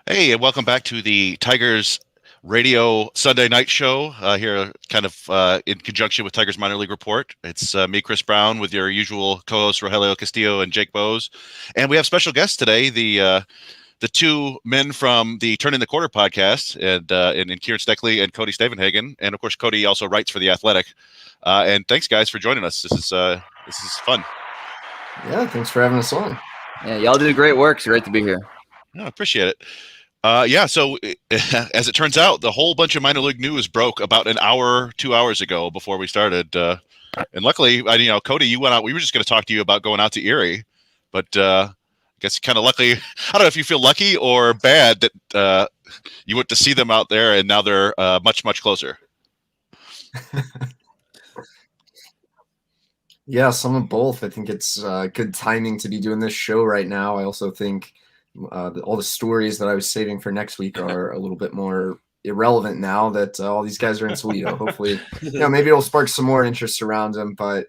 Hey, and welcome back to the Tigers Radio Sunday Night Show. Here, kind of in conjunction with Tigers Minor League Report. It's me, Chris Brown, with your usual co-hosts Rogelio Castillo and Jake Bose, and we have special guests today. The two men from the Turn in the Quarter podcast, and Kieran Steckley and Cody Stavenhagen, and of course Cody also writes for the Athletic. And thanks, guys, for joining us. This is fun. Yeah, thanks for having us on. Yeah, y'all do great work. It's great to be here. I appreciate it. So as it turns out, the whole bunch of minor league news broke about an hour, 2 hours ago before we started. And luckily, Cody, you went out. We were just going to talk to you about going out to Erie, but I guess kind of lucky. I don't know if you feel lucky or bad that you went to see them out there, and now they're much, much closer. Yeah, some of both. I think it's good timing to be doing this show right now. I also think all the stories that I was saving for next week are a little bit more irrelevant now that all these guys are in Toledo. Hopefully, maybe it'll spark some more interest around them. But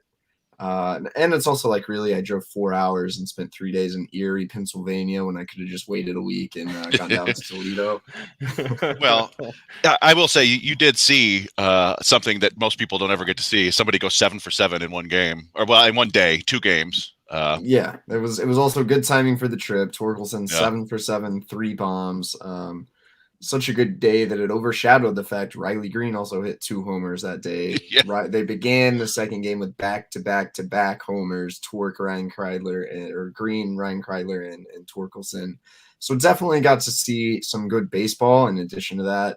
and it's also like, really, I drove 4 hours and spent 3 days in Erie, Pennsylvania, when I could have just waited a week and gone down to Toledo. Well, I will say you did see something that most people don't ever get to see. Somebody go 7 for 7 in one game, or in one day, 2 games. Yeah, it was also good timing for the trip. Torkelson 7 for 7, 3 bombs. Such a good day that it overshadowed the fact Riley Green also hit 2 homers that day. Yeah. Right, they began the second game with back-to-back homers. Ryan Kreidler, or Green, Ryan Kreidler, and Torkelson. So definitely got to see some good baseball. In addition to that,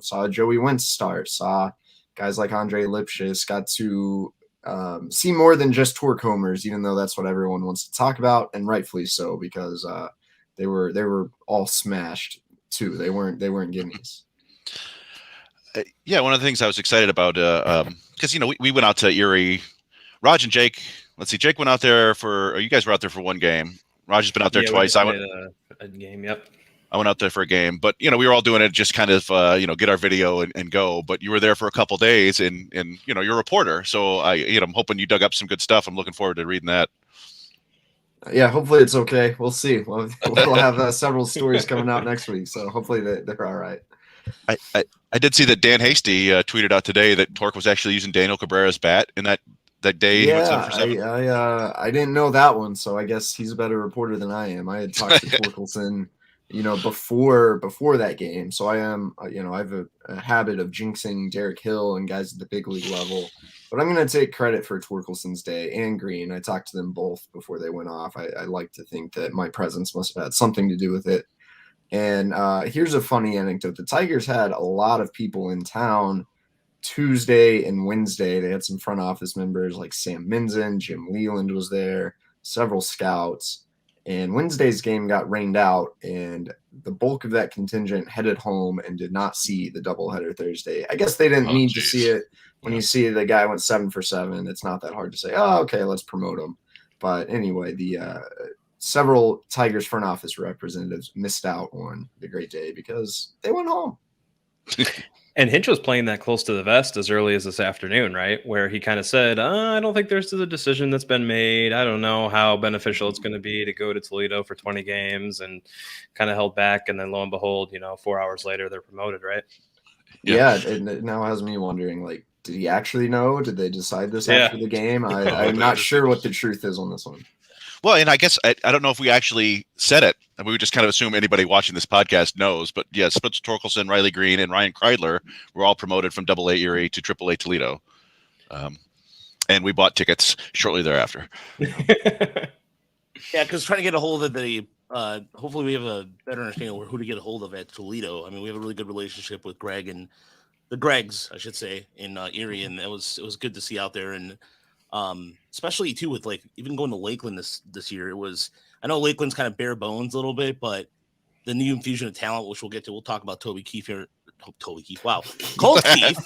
saw Joey Wentz start. Saw guys like Andre Lipschitz. Got to see more than just torque homers, even though that's what everyone wants to talk about, and rightfully so, because they were all smashed too. They weren't gimmies. Yeah, one of the things I was excited about, because we went out to Erie. Raj and Jake. Let's see, Jake went out there you guys were out there for one game. Raj has been out there twice. I went a game. Yep. I went out there for a game, but we were all doing it just kind of get our video and go. But you were there for a couple days, and you're a reporter, so I'm hoping you dug up some good stuff. I'm looking forward to reading that. Yeah, hopefully it's okay. We'll see. We'll have several stories coming out next week, so hopefully they're all right. I did see that Dan Hasty tweeted out today that Torque was actually using Daniel Cabrera's bat in that day. Yeah, I didn't know that one, so I guess he's a better reporter than I am. I had talked to Torkelson, before that game. So I am, I have a habit of jinxing Derek Hill and guys at the big league level. But I'm going to take credit for Torkelson's day and Green. I talked to them both before they went off. I like to think that my presence must have had something to do with it. And here's a funny anecdote. The Tigers had a lot of people in town Tuesday and Wednesday. They had some front office members like Sam Minzen, Jim Leland was there, several scouts. And Wednesday's game got rained out, and the bulk of that contingent headed home and did not see the doubleheader Thursday. I guess they didn't need to see it. When you see the guy went 7 for 7, it's not that hard to say, oh, okay, let's promote him. But anyway, the several Tigers front office representatives missed out on the great day because they went home. And Hinch was playing that close to the vest as early as this afternoon, right? Where he kind of said, I don't think there's a decision that's been made. I don't know how beneficial it's going to be to go to Toledo for 20 games, and kind of held back. And then lo and behold, 4 hours later, they're promoted, right? Yeah, it now has me wondering, like, did he actually know? Did they decide this after the game? I'm not sure what the truth is on this one. Well, and I guess I don't know if we actually said it, and we would just kind of assume anybody watching this podcast knows. But yes, Spencer Torkelson, Riley Green, and Ryan Kreidler were all promoted from AA Erie to AAA Toledo, and we bought tickets shortly thereafter. Yeah, because trying to get a hold of the hopefully we have a better understanding of who to get a hold of at Toledo. I mean, we have a really good relationship with Greg and the Gregs, I should say, in Erie, and it was good to see out there. And especially too with like even going to Lakeland this year, I know Lakeland's kind of bare bones a little bit, but the new infusion of talent, which we'll get to, we'll talk about Toby Keefe here. Toby Keefe, wow, Colt Keefe.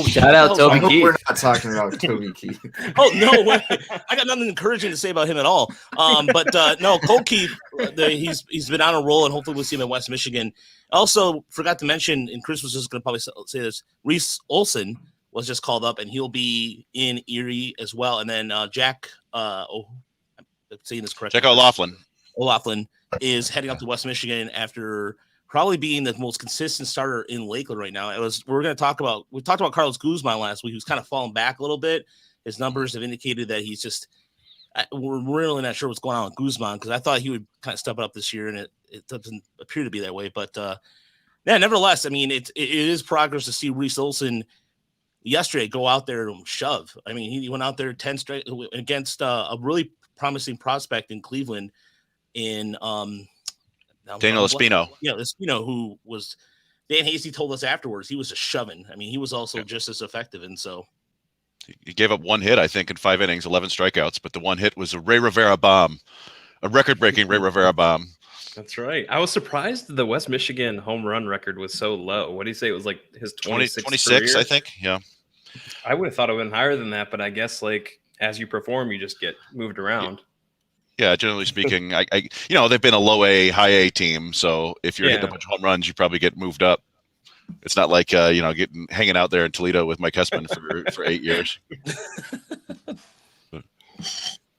Shout out Toby Keefe. We're not talking about Toby Keefe. Oh no way! I got nothing encouraging to say about him at all. But no, Colt Keefe, he's been on a roll, and hopefully we'll see him in West Michigan. Also, forgot to mention, and Chris was just going to probably say this: Reese Olson was just called up, and he'll be in Erie as well. And then Jack, I'm saying this correctly. Jack O'Laughlin. is heading up to West Michigan after probably being the most consistent starter in Lakeland right now. We talked about Carlos Guzman last week, who's kind of fallen back a little bit. His numbers have indicated that he's just, we're really not sure what's going on with Guzman, because I thought he would kind of step it up this year, and it doesn't appear to be that way. But yeah, nevertheless, I mean, it is progress to see Reese Olson yesterday go out there and shove. I mean, he went out there 10 straight against a really promising prospect in Cleveland in Daniel Espino. Yeah, Espino, who was, Dan Hasty told us afterwards, he was just shoving. I mean, he was also just as effective. And so he gave up one hit, I think, in 5 innings, 11 strikeouts, but the one hit was a Ray Rivera bomb, a record-breaking Ray Rivera bomb. That's right. I was surprised the West Michigan home run record was so low. What do you say? It was like his 26, I think. Yeah. I would have thought it would have been higher than that, but I guess like as you perform, you just get moved around. Yeah, generally speaking, I they've been a low A, high A team. So if you're hitting a bunch of home runs, you probably get moved up. It's not like hanging out there in Toledo with Mike Hessman for 8 years.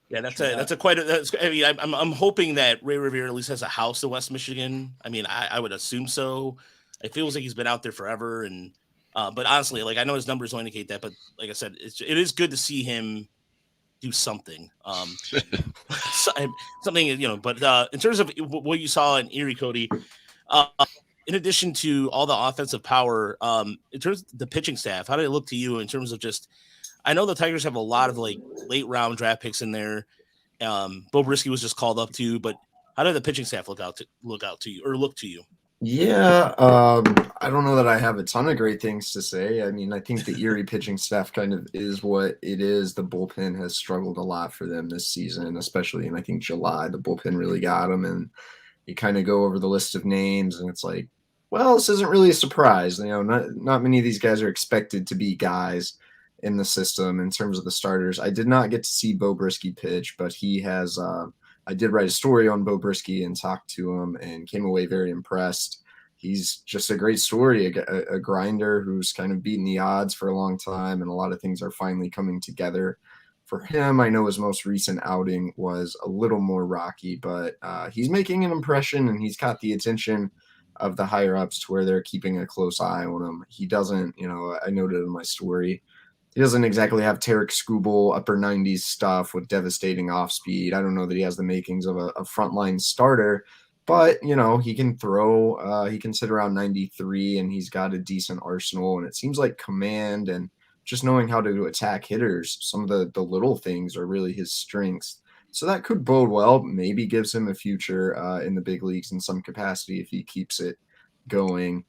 Yeah, I'm hoping that Ray Rivera at least has a house in West Michigan. I mean, I would assume so. It feels like he's been out there forever, and but honestly, like I know his numbers don't indicate that, but like I said, it is good to see him do something. Something, But in terms of what you saw in Erie, Cody, in addition to all the offensive power, in terms of the pitching staff, how did it look to you in terms of just? I know the Tigers have a lot of like late round draft picks in there. Bo Brisky was just called up to, but how did the pitching staff look to you? Yeah, I don't know that I have a ton of great things to say. I mean, I think the Erie pitching staff kind of is what it is. The bullpen has struggled a lot for them this season, especially in, I think, July. The bullpen really got them, and you kind of go over the list of names, and it's like, well, this isn't really a surprise. Not many of these guys are expected to be guys in the system in terms of the starters. I did not get to see Bo Brisky pitch, but he has I did write a story on Bo Brisky and talked to him and came away very impressed. He's just a great story, a grinder who's kind of beaten the odds for a long time, and a lot of things are finally coming together for him. I know his most recent outing was a little more rocky, but he's making an impression, and he's caught the attention of the higher ups to where they're keeping a close eye on him. He doesn't, I noted in my story, he doesn't exactly have Tarek Skubal upper 90s stuff with devastating off speed. I don't know that he has the makings of a frontline starter, but he can throw. He can sit around 93, and he's got a decent arsenal. And it seems like command and just knowing how to attack hitters, some of the little things are really his strengths. So that could bode well. Maybe gives him a future in the big leagues in some capacity if he keeps it going.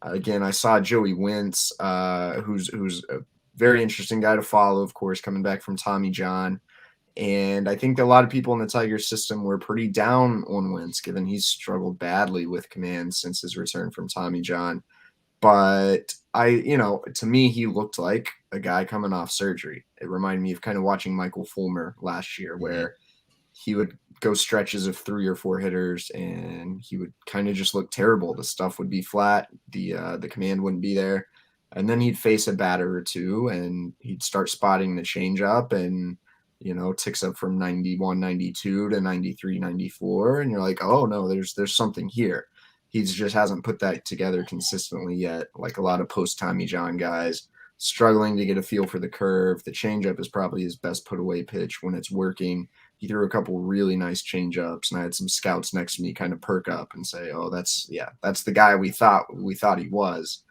Again, I saw Joey Wentz, who's a very interesting guy to follow, of course, coming back from Tommy John. And I think a lot of people in the Tigers system were pretty down on Wentz, given he's struggled badly with command since his return from Tommy John. But to me, he looked like a guy coming off surgery. It reminded me of kind of watching Michael Fulmer last year, where he would go stretches of 3 or 4 hitters and he would kind of just look terrible. The stuff would be flat. The command wouldn't be there. And then he'd face a batter or two and he'd start spotting the changeup and, ticks up from 91, 92 to 93, 94. And you're like, oh no, there's something here. He just hasn't put that together consistently yet. Like a lot of post Tommy John guys, struggling to get a feel for the curve. The changeup is probably his best put away pitch when it's working. He threw a couple really nice changeups, and I had some scouts next to me kind of perk up and say, oh, that's the guy we thought he was.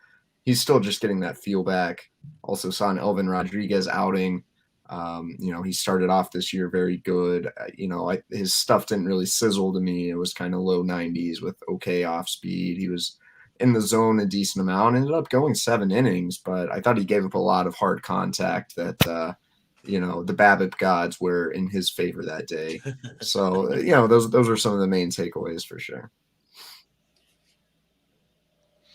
He's still just getting that feel back. Also saw an Elvin Rodriguez outing. He started off this year very good. His stuff didn't really sizzle to me. It was kind of low 90s with okay off speed. He was in the zone a decent amount, ended up going 7 innings, but I thought he gave up a lot of hard contact that, the BABIP gods were in his favor that day. So, those are some of the main takeaways for sure.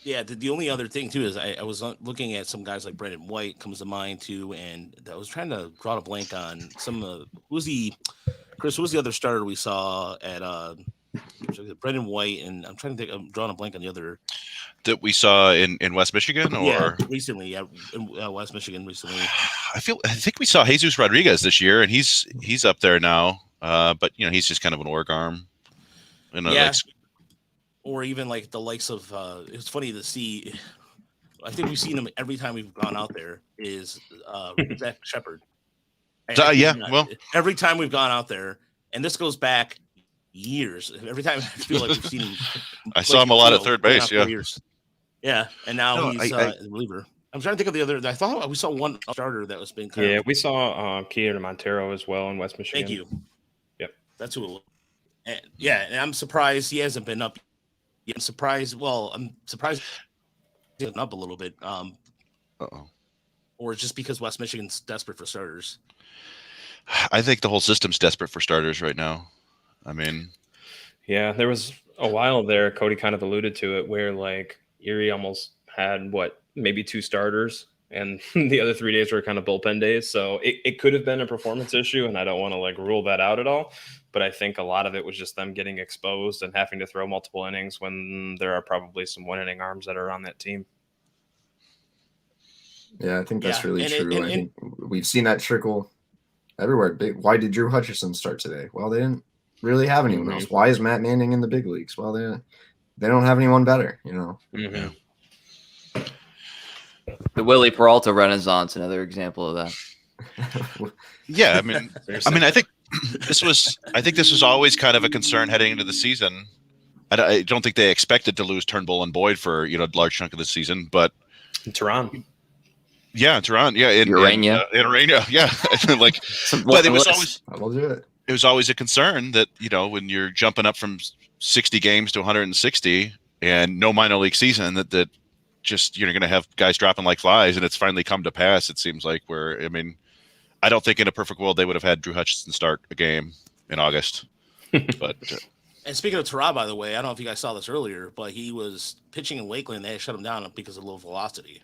Yeah, the only other thing too is I was looking at some guys like Brendan White comes to mind too, and I was trying to draw a blank on some of who was the other starter we saw at Brendan White, and I'm trying to think. I'm drawing a blank on the other that we saw in West Michigan, or recently, in West Michigan recently. I think we saw Jesus Rodriguez this year, and he's up there now, but he's just kind of an org arm. And Yeah. Or even like the likes of it's funny to see. I think we've seen him every time we've gone out there is Zach Shepard. Yeah, well, every time we've gone out there, and this goes back years. Every time I feel like we've seen him. I saw him a lot at third base. Yeah, years. Yeah, and now No, he's a reliever. I'm trying to think of the other. I thought we saw one starter that was been kind of. We saw Kieran Montero as well in West Michigan. Thank you. Yep, that's who. It was. And, yeah, and I'm surprised he hasn't been up. Yeah, I'm surprised. Well, I'm surprised he's been up a little bit. Or just because West Michigan's desperate for starters. I think the whole system's desperate for starters right now. I mean, yeah, there was a while there. Cody kind of alluded to it, where like Erie almost had maybe 2 starters, and the other 3 days were kind of bullpen days. So it could have been a performance issue, and I don't want to like rule that out at all. But I think a lot of it was just them getting exposed and having to throw multiple innings when there are probably some 1-inning arms that are on that team. Yeah, I think that's really true. I think we've seen that trickle everywhere. Why did Drew Hutchison start today? Well, they didn't really have anyone else. Why is Matt Manning in the big leagues? Well, they don't have anyone better, you know. Mm-hmm. The Willie Peralta Renaissance, another example of that. Yeah, I mean, I think this was always kind of a concern heading into the season. I don't think they expected to lose Turnbull and Boyd for a large chunk of the season, but Tehran. Yeah, Tehran. Yeah, in Urania. Yeah, like, but it was always. I'll do it. It was always a concern that when you're jumping up from 60 games to 160 and no minor league season, that just you're going to have guys dropping like flies, and it's finally come to pass. It seems like I don't think in a perfect world they would have had Drew Hutchison start a game in August, but. And speaking of Tehran, by the way, I don't know if you guys saw this earlier, but he was pitching in Lakeland. They shut him down because of low velocity.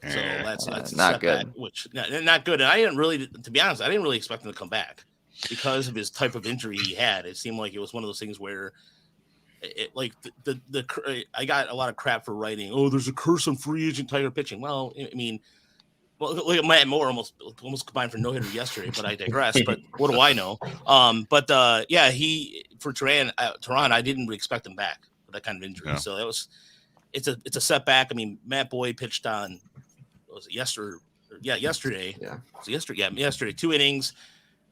So that's not good. Which not good. And I didn't really, to be honest, I didn't really expect him to come back because of his type of injury he had. It seemed like it was one of those things where, I got a lot of crap for writing. Oh, there's a curse on free agent Tiger pitching. Well, I mean, look at Matt Moore almost combined for no hitter yesterday, but I digress. But what do I know? He for Tehran, I didn't really expect him back with that kind of injury. Yeah. So it's a setback. I mean, Matt Boyd pitched on. Was it yesterday? Yesterday. Yeah. Yesterday. 2 innings,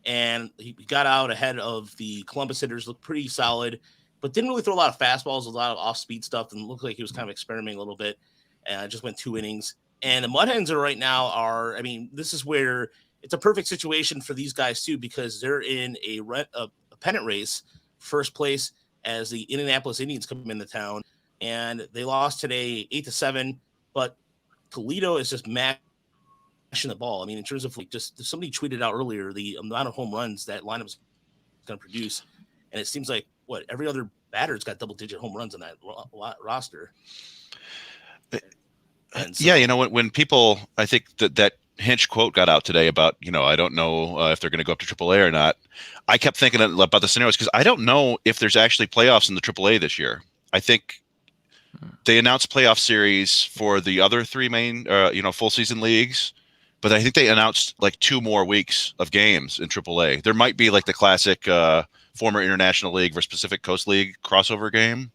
and he got out ahead of the Columbus hitters. Looked pretty solid, but didn't really throw a lot of fastballs, a lot of off-speed stuff, and looked like he was kind of experimenting a little bit. And just went 2 innings. And the Mud Hens right now this is where it's a perfect situation for these guys too, because they're in a pennant race, first place as the Indianapolis Indians come into town, and they lost today 8-7, but Toledo is just mashing the ball. I mean, in terms of just somebody tweeted out earlier the amount of home runs that lineup is going to produce, and it seems like every other batter's got double-digit home runs on that roster. And so, when people, I think that Hinch quote got out today about I don't know if they're going to go up to AAA or not. I kept thinking about the scenarios because I don't know if there's actually playoffs in the AAA this year. I think. They announced playoff series for the other 3 main, full season leagues, but I think they announced 2 more weeks of games in AAA. There might be the classic former International League versus Pacific Coast League crossover game,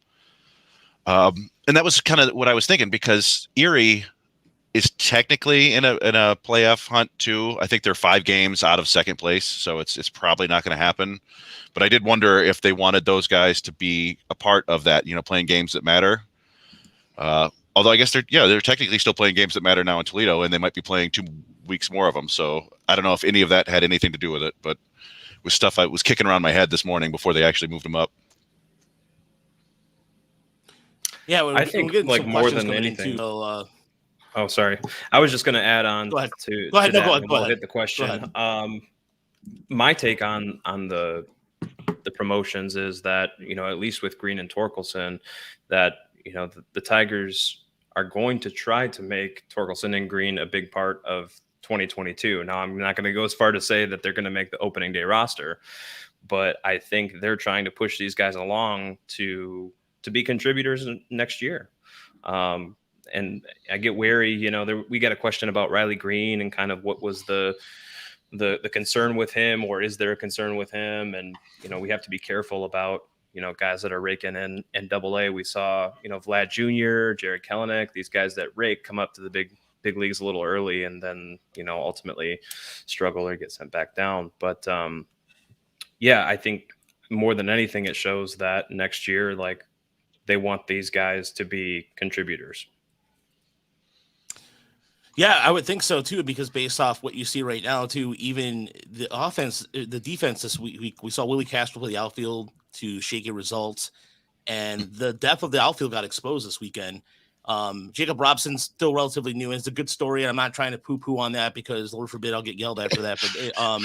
and that was kind of what I was thinking because Erie is technically in a playoff hunt too. I think they're 5 games out of second place, so it's probably not going to happen. But I did wonder if they wanted those guys to be a part of that, playing games that matter. Although I guess they're technically still playing games that matter now in Toledo, and they might be playing 2 weeks more of them. So I don't know if any of that had anything to do with it, but it was stuff I was kicking around my head this morning before they actually moved them up. Yeah, I think more than anything. Sorry. I was just going to add on go ahead. to go ahead. that. No, go we'll ahead. Hit the question. My take on the promotions is that at least with Green and Torkelson, that the Tigers are going to try to make Torkelson and Green a big part of 2022. Now, I'm not going to go as far to say that they're going to make the opening day roster, but I think they're trying to push these guys along to be contributors next year. And I get wary, we got a question about Riley Green and kind of what was the concern with him, or is there a concern with him? And, we have to be careful about guys that are raking in AA. We saw, Vlad Jr., Jared Kelenic, these guys that rake come up to the big leagues a little early and then, ultimately struggle or get sent back down. But yeah, I think more than anything, it shows that next year, like, they want these guys to be contributors. Yeah, I would think so too, because based off what you see right now, too, even the defense this week, we saw Willie Castro play the outfield to shaky results, and the depth of the outfield got exposed this weekend. Jacob Robson's still relatively new, and it's a good story. And I'm not trying to poo-poo on that because, Lord forbid, I'll get yelled at for that. But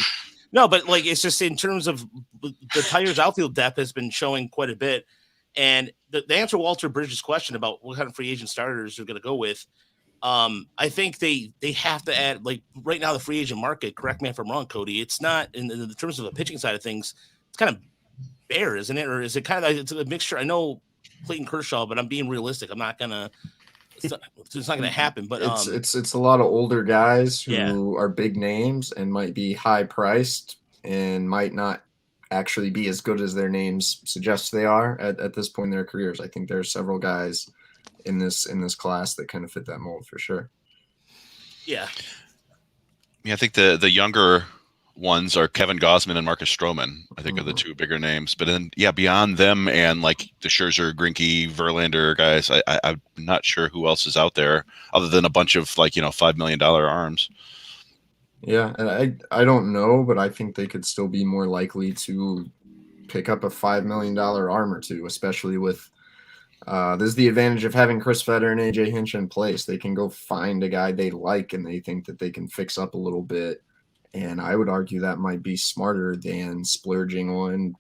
no, but like, it's just in terms of the Tigers' outfield depth has been showing quite a bit. And the answer Walter Bridges' question about what kind of free agent starters they're going to go with, I think they have to add, like, right now the free agent market, correct me if I'm wrong, Cody, it's not in terms of the pitching side of things, it's kind of bare, isn't it? Or is it kind of, it's a mixture? I know Clayton Kershaw, but I'm being realistic. I'm not gonna, it's not gonna happen. But it's a lot of older guys who Yeah. are big names and might be high priced and might not actually be as good as their names suggest they are at this point in their careers. I think there are several guys in this class that kind of fit that mold for sure. Yeah. Yeah, I think the younger ones are Kevin Gausman and Marcus Stroman, I think, are the two bigger names. But then, yeah, beyond them and like the Scherzer, Greinke, Verlander guys, I'm not sure who else is out there other than a bunch of, like, $5 million arms. Yeah, and I don't know, but I think they could still be more likely to pick up a $5 million arm or two, especially with this is the advantage of having Chris Fetter and AJ Hinch in place. They can go find a guy they like and they think that they can fix up a little bit. And I would argue that might be smarter than splurging on,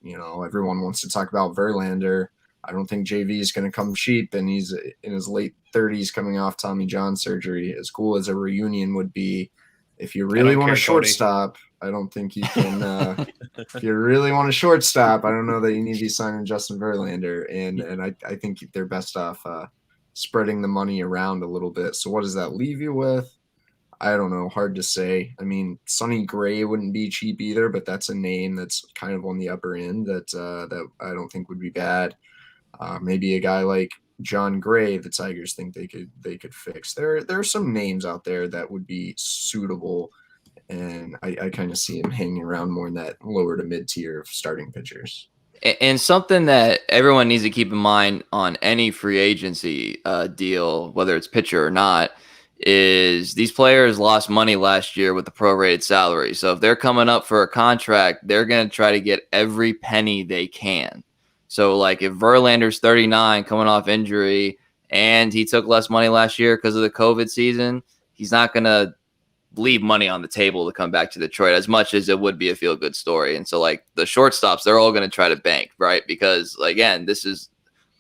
everyone wants to talk about Verlander. I don't think JV is going to come cheap, and he's in his late 30s coming off Tommy John surgery. As cool as a reunion would be, if you really want a shortstop, I don't think you can. If you really want a shortstop, I don't know that you need to be signing Justin Verlander. And I think they're best off spreading the money around a little bit. So what does that leave you with? I don't know. Hard to say. I mean, Sonny Gray wouldn't be cheap either, but that's a name that's kind of on the upper end that I don't think would be bad. Maybe a guy like John Gray, the Tigers think they could fix. There are some names out there that would be suitable, and I kind of see him hanging around more in that lower to mid tier of starting pitchers. And something that everyone needs to keep in mind on any free agency deal, whether it's pitcher or not, is these players lost money last year with the prorated salary. So if they're coming up for a contract, they're going to try to get every penny they can. So, like, if Verlander's 39 coming off injury and he took less money last year because of the COVID season, he's not going to leave money on the table to come back to Detroit, as much as it would be a feel-good story. And so, like, the shortstops, they're all going to try to bank, right? Because, again, this is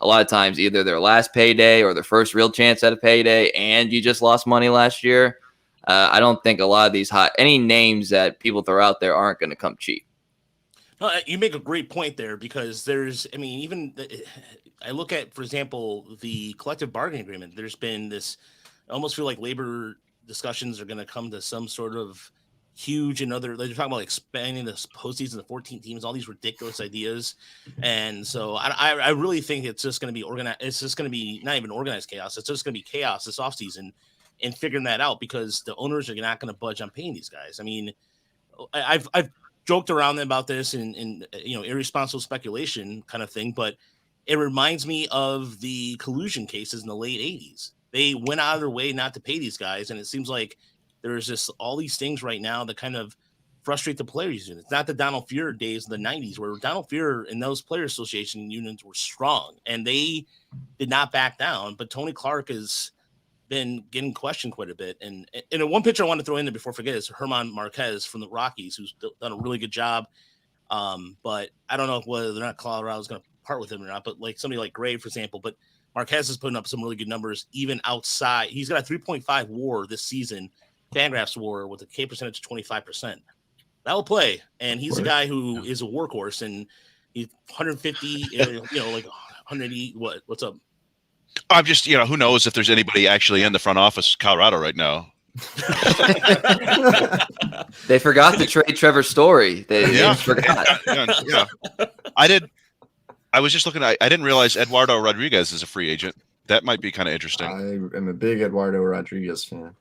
a lot of times either their last payday or their first real chance at a payday, and you just lost money last year. I don't think a lot of these any names that people throw out there aren't going to come cheap. No, you make a great point there, because I look at, for example, the collective bargaining agreement. There's been this, I almost feel like labor discussions are going to come to some sort of huge they're talking about expanding this postseason to 14 teams, all these ridiculous ideas. And so I really think it's just going to be organized. It's just going to be not even organized chaos. It's just going to be chaos this offseason and figuring that out, because the owners are not going to budge on paying these guys. I mean, I've joked around about this and irresponsible speculation kind of thing, but it reminds me of the collusion cases in the late 80s. They went out of their way not to pay these guys, and it seems like there's just all these things right now that kind of frustrate the players. It's not the Donald Fear days of the 90s, where Donald Fear and those player association unions were strong and they did not back down. But Tony Clark has been getting questioned quite a bit. And one pitcher I want to throw in there before I forget is Herman Marquez from the Rockies, who's done a really good job. But I don't know whether or not Colorado's going to part with him or not. But like somebody like Gray, for example, but Marquez is putting up some really good numbers even outside. He's got a 3.5 WAR this season. Fangraphs WAR with a K percentage of 25%. That will play, and he's a guy who is a workhorse, and he's 150, like 180. What's up? I'm just, who knows if there's anybody actually in the front office of Colorado right now. They forgot to trade Trevor Story. They forgot. Yeah. I I was just looking. I didn't realize Eduardo Rodriguez is a free agent. That might be kind of interesting. I am a big Eduardo Rodriguez fan.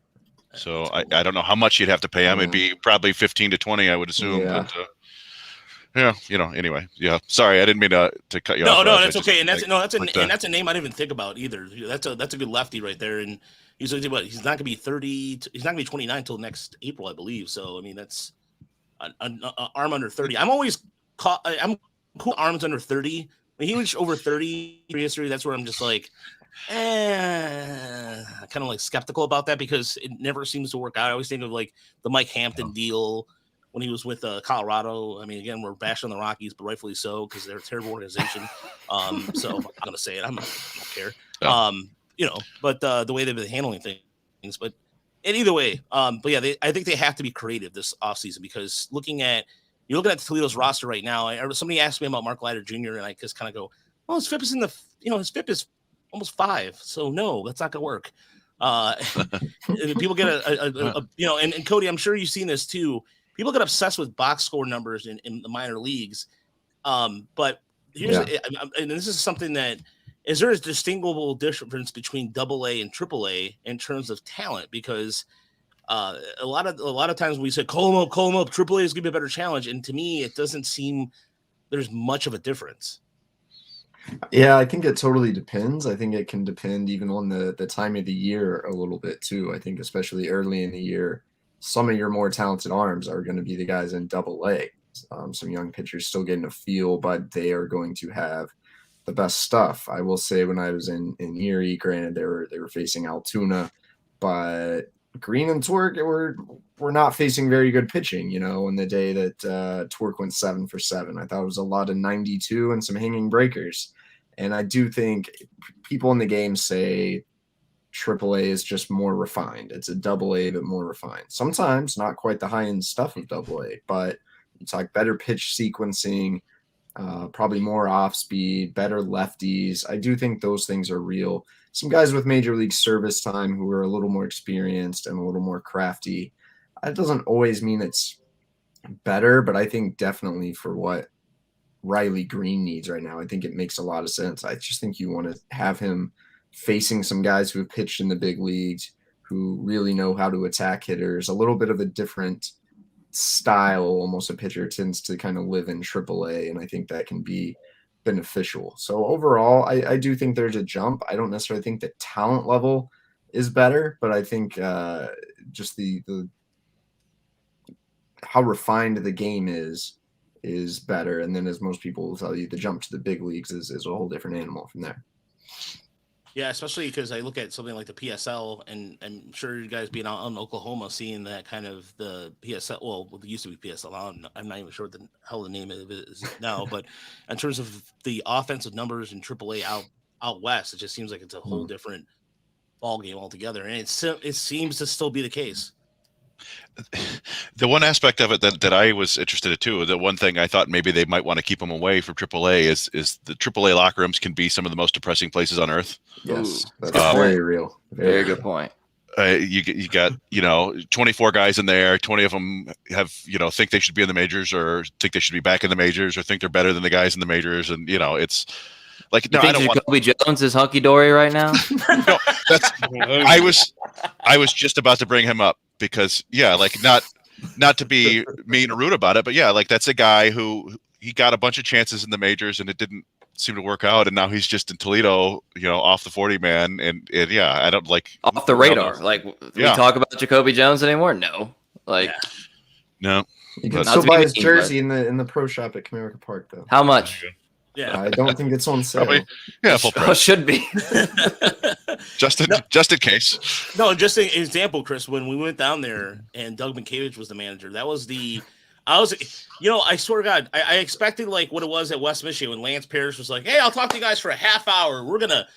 So I don't know how much you'd have to pay him. Yeah. It'd be probably 15 to 20, I would assume. Yeah. But anyway. Yeah. Sorry, I didn't mean to cut you off. No, Raj. that's okay. And that's like that's a name I didn't even think about either. That's a good lefty right there. And he's not going to be 30. He's not going to be 29 until next April, I believe. So I mean, that's an arm under 30. I'm always I'm cool arms under 30. When he reached over 30 history, that's where I'm just like, kind of like skeptical about that because it never seems to work out. I always think of like the Mike Hampton deal when he was with Colorado. I mean, again, we're bashing on the Rockies, but rightfully so because they're a terrible organization. So I'm gonna say it. I don't care. But the way they've been handling things, but and either way, but yeah, I think they have to be creative this offseason because you're looking at Toledo's roster right now. Somebody asked me about Mark Leiter Jr. and I just kind of go, well, his FIP is his FIP is almost 5. So no, that's not going to work. People get and Cody, I'm sure you've seen this too. People get obsessed with box score numbers in the minor leagues. But here's, and this is something that, is there a distinguishable difference between AA and AAA in terms of talent? Because a lot of times we say call them up. AAA is going to be a better challenge, and to me, it doesn't seem there's much of a difference. Yeah, I think it totally depends. I think it can depend even on the time of the year a little bit too. I think especially early in the year, some of your more talented arms are going to be the guys in AA. Some young pitchers still getting a feel, but they are going to have the best stuff. I will say when I was in Erie, granted they were facing Altoona, but Green and Torque were not facing very good pitching, on the day that Torque went 7 for 7. I thought it was a lot of 92 and some hanging breakers. And I do think people in the game say AAA is just more refined. It's a AA, but more refined. Sometimes not quite the high-end stuff of AA, but you talk better pitch sequencing, probably more off speed, better lefties. I do think those things are real. Some guys with major league service time who are a little more experienced and a little more crafty. That doesn't always mean it's better, but I think definitely for what Riley Green needs right now, I think it makes a lot of sense. I just think you want to have him facing some guys who have pitched in the big leagues, who really know how to attack hitters, a little bit of a different style. Almost a pitcher tends to kind of live in AAA, and I think that can be beneficial. So overall, I do think there's a jump. I don't necessarily think the talent level is better, but I think just the how refined the game is better. And then, as most people will tell you, the jump to the big leagues is a whole different animal from there. Yeah, especially because I look at something like the PSL, and I'm sure you guys being out in Oklahoma, seeing that kind of the PSL. Well, it used to be PSL. I'm not even sure what the hell the name of it is now. But in terms of the offensive numbers in AAA out west, it just seems like it's a whole different ball game altogether, and it seems to still be the case. The one aspect of it that I was interested in too, the one thing I thought maybe they might want to keep them away from AAA is the AAA locker rooms can be some of the most depressing places on earth. Yes, that's very real. Very good point. You got 24 guys in there. 20 of them have think they should be in the majors, or think they should be back in the majors, or think they're better than the guys in the majors, and it's like, no, I don't want. Jacoby Jones is hunky dory right now. No, I was just about to bring him up because not to be mean or rude about it, but that's a guy who he got a bunch of chances in the majors and it didn't seem to work out, and now he's just in Toledo, off the 40 man, and I don't like off the radar. We talk about Jacoby Jones anymore? No, no. You can still buy his jersey in the pro shop at Comerica Park, though. How much? Yeah, I don't think it's on sale. Probably, full price. Should be. just in case. No, just an example, Chris. When we went down there and Doug Minkiewicz was the manager, I swear to God, I expected like what it was at West Michigan when Lance Parrish was like, "Hey, I'll talk to you guys for a half hour. We're gonna,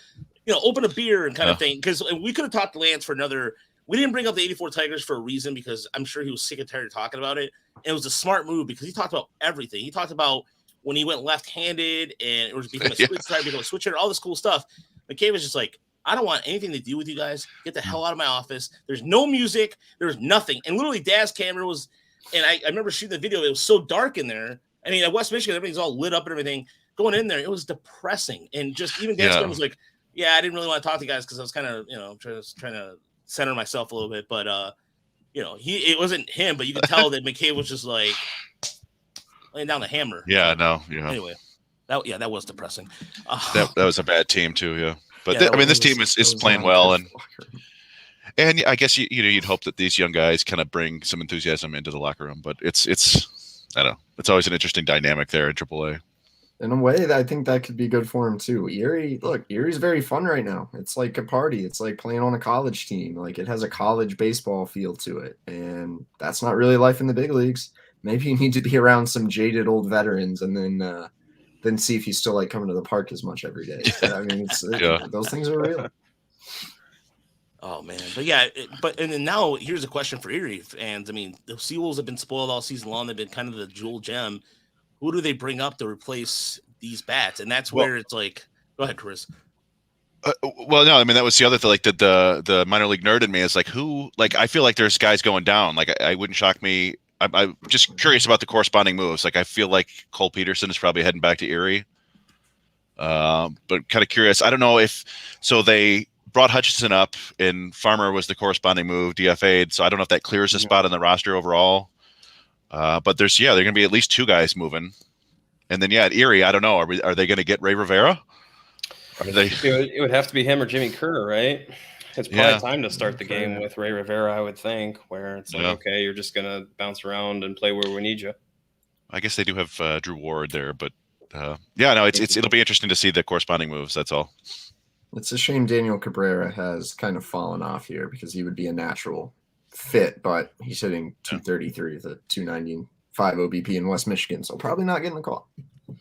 open a beer and kind of thing." Because we could have talked to Lance for another. We didn't bring up the '84 Tigers for a reason because I'm sure he was sick and tired of talking about it. And it was a smart move because he talked about everything. He talked about when he went left-handed and it was becoming a switch hitter, all this cool stuff. McCabe was just like, I don't want anything to do with you guys. Get the hell out of my office. There's no music. There's nothing. And literally Dad's camera was, and I remember shooting the video. It was so dark in there. I mean, at West Michigan, everything's all lit up and everything. going in there, it was depressing. And just even Dan was like, yeah, I didn't really want to talk to you guys because I was kind of, trying to center myself a little bit. But, it wasn't him, but you could tell that McCabe was just like laying down the hammer. Yeah, Anyway, that was depressing. That was a bad team too, yeah. But this team is playing well, and I guess you'd hope that these young guys kind of bring some enthusiasm into the locker room. But it's I don't know. It's always an interesting dynamic there in AAA. In a way, I think that could be good for him too. Erie's very fun right now. It's like a party. It's like playing on a college team. Like it has a college baseball feel to it, and that's not really life in the big leagues. Maybe you need to be around some jaded old veterans, and then see if you still like coming to the park as much every day. I mean, those things are real. Oh man, but and then now here's a question for Erie fans. I mean, the Seawolves have been spoiled all season long. They've been kind of the jewel gem. Who do they bring up to replace these bats? And that's where it's like, go ahead, Chris. Well, no, I mean that was the other thing. Like the minor league nerd in me is like, who? Like I feel like there's guys going down. Like I wouldn't shock me. I'm just curious about the corresponding moves. Like I feel like Cole Peterson is probably heading back to Erie. But kind of curious. I don't know if they brought Hutchinson up and Farmer was the corresponding move, DFA'd. So I don't know if that clears a spot on the roster overall. But there are going to be at least two guys moving. And then, at Erie, I don't know. Are they going to get Ray Rivera? It would have to be him or Jimmy Kerr, right? It's probably time to start the game with Ray Rivera, I would think, where it's like, okay, you're just going to bounce around and play where we need you. I guess they do have Drew Ward there, but it'll be interesting to see the corresponding moves. That's all. It's a shame Daniel Cabrera has kind of fallen off here because he would be a natural fit, but he's hitting 233 with a 295 OBP in West Michigan, so probably not getting the call.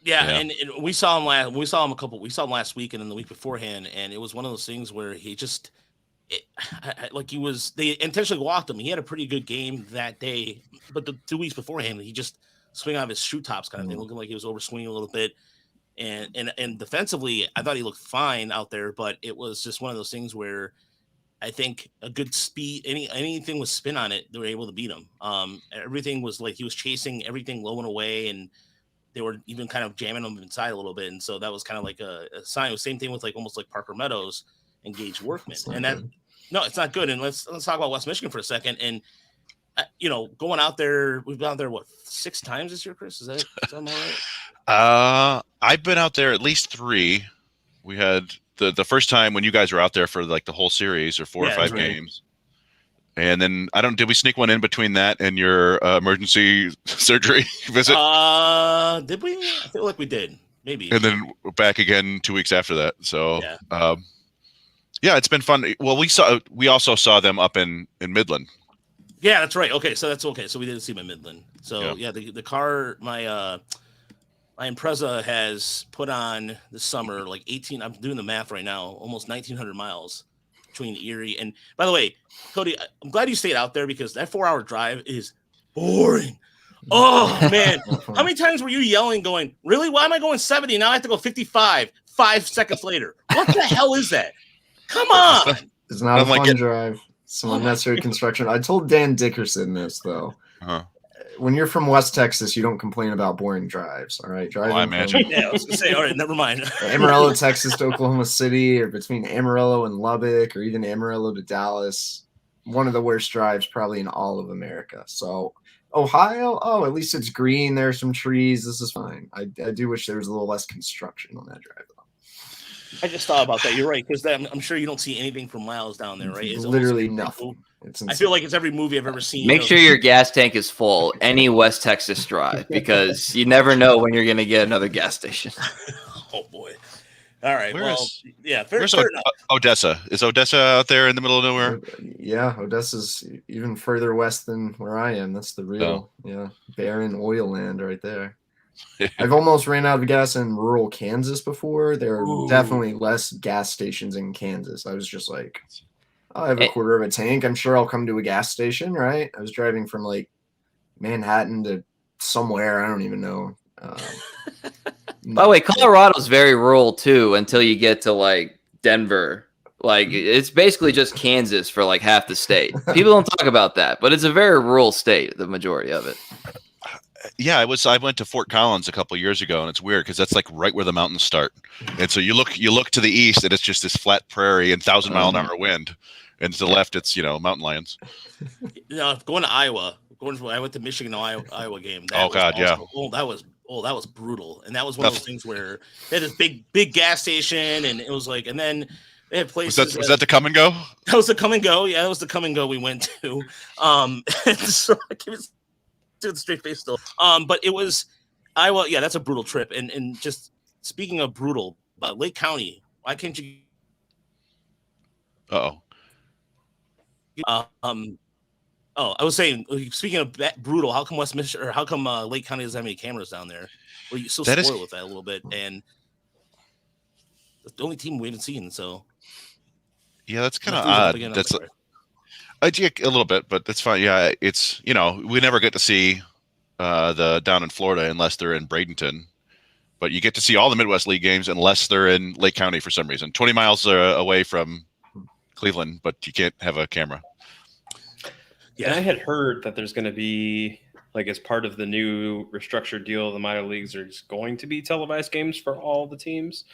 And we saw him last week and then the week beforehand, and it was one of those things where he just they intentionally walked him. He had a pretty good game that day, but the 2 weeks beforehand he just swing out of his shoe tops kind of thing, looking like he was overswinging a little bit. And defensively, I thought he looked fine out there, but it was just one of those things where I think a good speed, anything with spin on it, they were able to beat him. Everything was like he was chasing everything low and away, and they were even kind of jamming him inside a little bit. And so that was kind of like a sign. It was the same thing with almost like Parker Meadows and Gage Workman. And it's not good. And let's talk about West Michigan for a second. And going out there, we've been out there 6 times this year, Chris? Is that all right? I've been out there at least 3. We had the first time when you guys were out there for like the whole series or 4 or 5 games. And then did we sneak one in between that and your emergency surgery visit? Did we? I feel like we did. Maybe. And then we're back again 2 weeks after that. So it's been fun. Well, we also saw them up in Midland. Yeah, that's right. Okay, so that's okay. So we didn't see them in Midland. So the car, my Impreza has put on this summer like 18. I'm doing the math right now. Almost 1,900 miles between Erie and. By the way, Cody, I'm glad you stayed out there because that 4-hour drive is boring. Oh man, how many times were you yelling, going, "Really? Why am I going 70 now? I have to go 55 5 seconds later. What the hell is that? Come on!" It's not a fun drive. Some unnecessary construction. I told Dan Dickerson this though. When you're from West Texas, you don't complain about boring drives. All right, driving. I imagine. I was gonna say, all right, never mind. Amarillo, Texas to Oklahoma City, or between Amarillo and Lubbock, or even Amarillo to Dallas. One of the worst drives probably in all of America. So Ohio, at least it's green. There are some trees. This is fine. I do wish there was a little less construction on that drive, though. I just thought about that. You're right, because I'm sure you don't see anything for miles down there, right? It's literally nothing. I feel like it's every movie I've ever seen. Make sure your gas tank is full any West Texas drive because you never know when you're going to get another gas station. Oh, boy. All right. Where's Odessa? Is Odessa out there in the middle of nowhere? Yeah, Odessa's even further west than where I am. That's the real, barren oil land right there. I've almost ran out of gas in rural Kansas before. There are definitely less gas stations in Kansas. I was just like, I have a quarter of a tank. I'm sure I'll come to a gas station, right? I was driving from like Manhattan to somewhere. I don't even know. By the way, Colorado's very rural too until you get to like Denver. Like it's basically just Kansas for like half the state. People don't talk about that, but it's a very rural state, the majority of it. Yeah, I went to Fort Collins a couple years ago, and it's weird because that's like right where the mountains start. And so you look to the east, and it's just this flat prairie and 1,000-mile-an-hour wind, and to the left, it's mountain lions. Going to Iowa, I went to Michigan Iowa game. That Oh was God, also, yeah. that was brutal, and that was one of those things where they had this big gas station, and it was like, and then they had places. Was that the come and go? That was the come and go. Yeah, that was the come and go we went to. And so I give it to the straight face still. But it was Iowa. Yeah, that's a brutal trip. And just speaking of brutal, Lake County. Why can't you? Uh-oh. I was saying, speaking of brutal, how come West Michigan or how come Lake County doesn't have any cameras down there? Well, you still spoiled with that a little bit, and the only team we haven't seen. So yeah, that's kind of odd. That's a little bit, but that's fine. Yeah, it's we never get to see the down in Florida unless they're in Bradenton, but you get to see all the Midwest League games unless they're in Lake County for some reason. 20 miles away from Cleveland, but you can't have a camera. Yeah, and I had heard that there's going to be, like, as part of the new restructured deal, the minor leagues, there's going to be televised games for all the teams.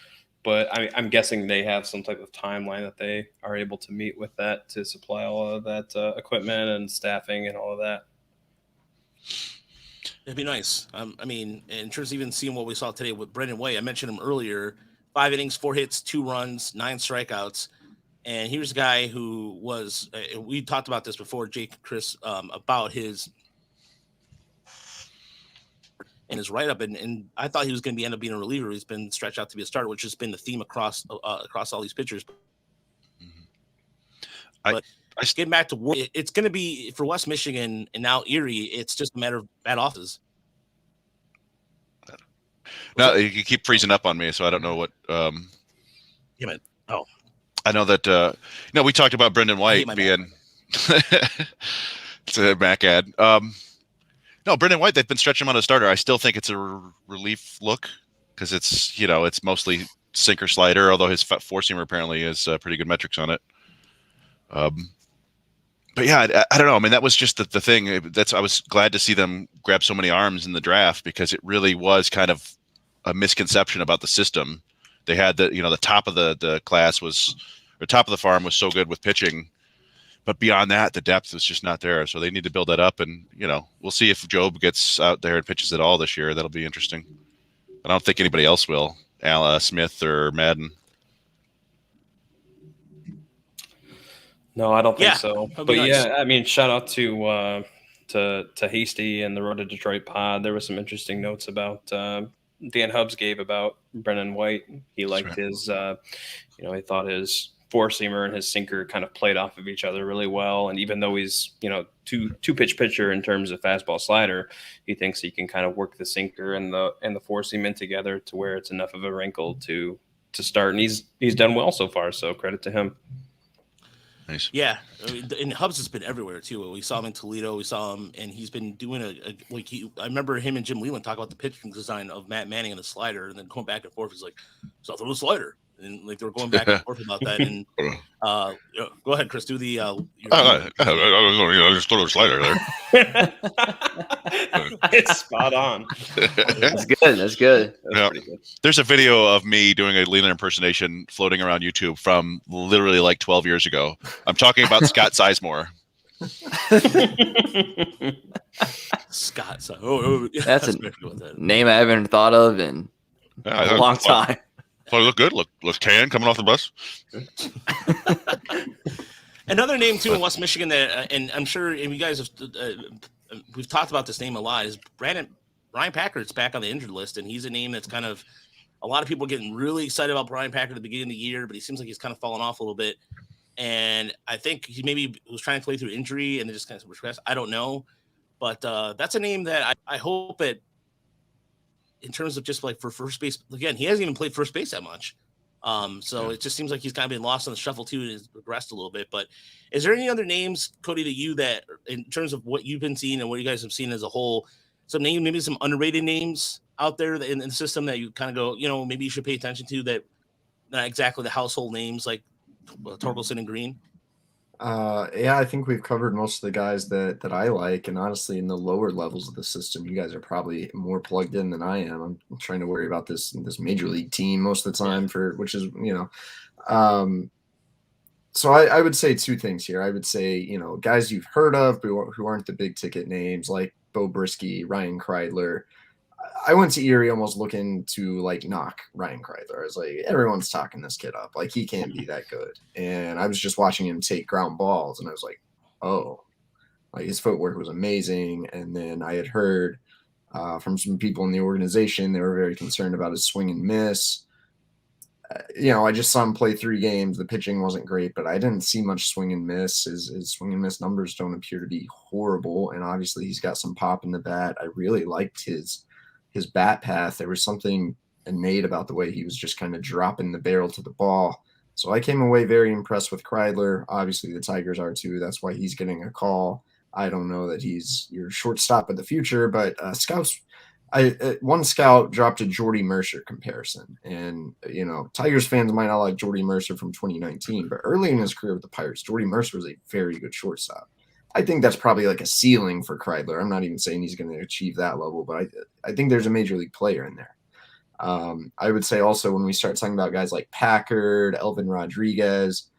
But I'm guessing they have some type of timeline that they are able to meet with that to supply all of that equipment and staffing and all of that. It'd be nice. I mean, in terms of even seeing what we saw today with Brendan White, I mentioned him earlier. 5 innings, 4 hits, 2 runs, 9 strikeouts. And here's a guy who was, we talked about this before, Jake, Chris, about his write-up, and I thought he was going to end up being a reliever. He's been stretched out to be a starter, which has been the theme across all these pitchers. But getting back to work, it's going to be for West Michigan and now Erie. It's just a matter of bad offenses. No, you keep freezing up on me, so I don't know what. Yeah, man. Oh. I know that we talked about Brendan White being it's a Mac ad. No, Brendan White, they've been stretching him on a starter. I still think it's a relief look because it's it's mostly sinker slider, although his four seamer apparently has pretty good metrics on it. But yeah, I don't know. I mean, that was just the thing. I was glad to see them grab so many arms in the draft because it really was kind of a misconception about the system. They had the top of the class was, or top of the farm was so good with pitching, but beyond that, the depth was just not there. So they need to build that up, and we'll see if Job gets out there and pitches at all this year. That'll be interesting. I don't think anybody else will. Smith or Madden. No, I don't think so. But nice. Yeah, I mean, shout out to Hasty and the Road to Detroit pod. There were some interesting notes about Dan Hubbs gave about Brendan White. He liked his, he thought his four-seamer and his sinker kind of played off of each other really well. And even though he's, two-pitch pitcher in terms of fastball slider, he thinks he can kind of work the sinker and the four-seam in together to where it's enough of a wrinkle to start. And he's done well so far, so credit to him. Nice. Yeah, I mean, and Hubbs has been everywhere too. We saw him in Toledo. We saw him, and he's been doing I remember him and Jim Leland talk about the pitching design of Matt Manning and the slider, and then going back and forth. He's like, "So throw the slider," and they were going back and forth about that. And go ahead, Chris, do the. I just throw the slider there. It's spot on. That's good. That's good. Yeah. Good. There's a video of me doing a Leland impersonation floating around YouTube from literally like 12 years ago. I'm talking about Scott Sizemore. Scott. That's a name I haven't thought of in a long time. Well, look good. Look tan coming off the bus. Another name too in West Michigan that, and I'm sure you guys have, we've talked about this name a lot, is Ryan Packard's back on the injured list, and he's a name that's kind of a lot of people are getting really excited about Brian Packard at the beginning of the year, but he seems like he's kind of fallen off a little bit. And I think he maybe was trying to play through injury and then just kind of regressed. I don't know, but that's a name that I hope that in terms of just like for first base, again, he hasn't even played first base that much. It just seems like he's kind of been lost on the shuffle too and has regressed a little bit. But is there any other names, Cody, to you that in terms of what you've been seeing and what you guys have seen as a whole, maybe some underrated names out there in the system that you kind of go, maybe you should pay attention to that, not exactly the household names like Torkelson and Green? Yeah, I think we've covered most of the guys that I like, and honestly, in the lower levels of the system, you guys are probably more plugged in than I am. I'm trying to worry about this major league team most of the time which is So I would say two things here. I would say, guys you've heard of who aren't the big ticket names like Bo Brisky, Ryan Kreidler. I went to Erie almost looking to like knock Ryan Kreidler. I was like, everyone's talking this kid up. Like he can't be that good. And I was just watching him take ground balls and I was like, oh, like his footwork was amazing. And then I had heard from some people in the organization, they were very concerned about his swing and miss. I just saw him play 3 games. The pitching wasn't great, but I didn't see much swing and miss. His swing and miss numbers don't appear to be horrible. And obviously he's got some pop in the bat. I really liked his bat path. There was something innate about the way he was just kind of dropping the barrel to the ball. So I came away very impressed with Kreidler. Obviously the Tigers are too. That's why he's getting a call. I don't know that he's your shortstop of the future, but scouts one scout dropped a Jordy Mercer comparison, and Tigers fans might not like Jordy Mercer from 2019, but early in his career with the Pirates, Jordy Mercer was a very good shortstop. I think that's probably like a ceiling for Kreidler. I'm not even saying he's going to achieve that level, but I think there's a major league player in there. I would say also when we start talking about guys like Packard, Elvin Rodriguez,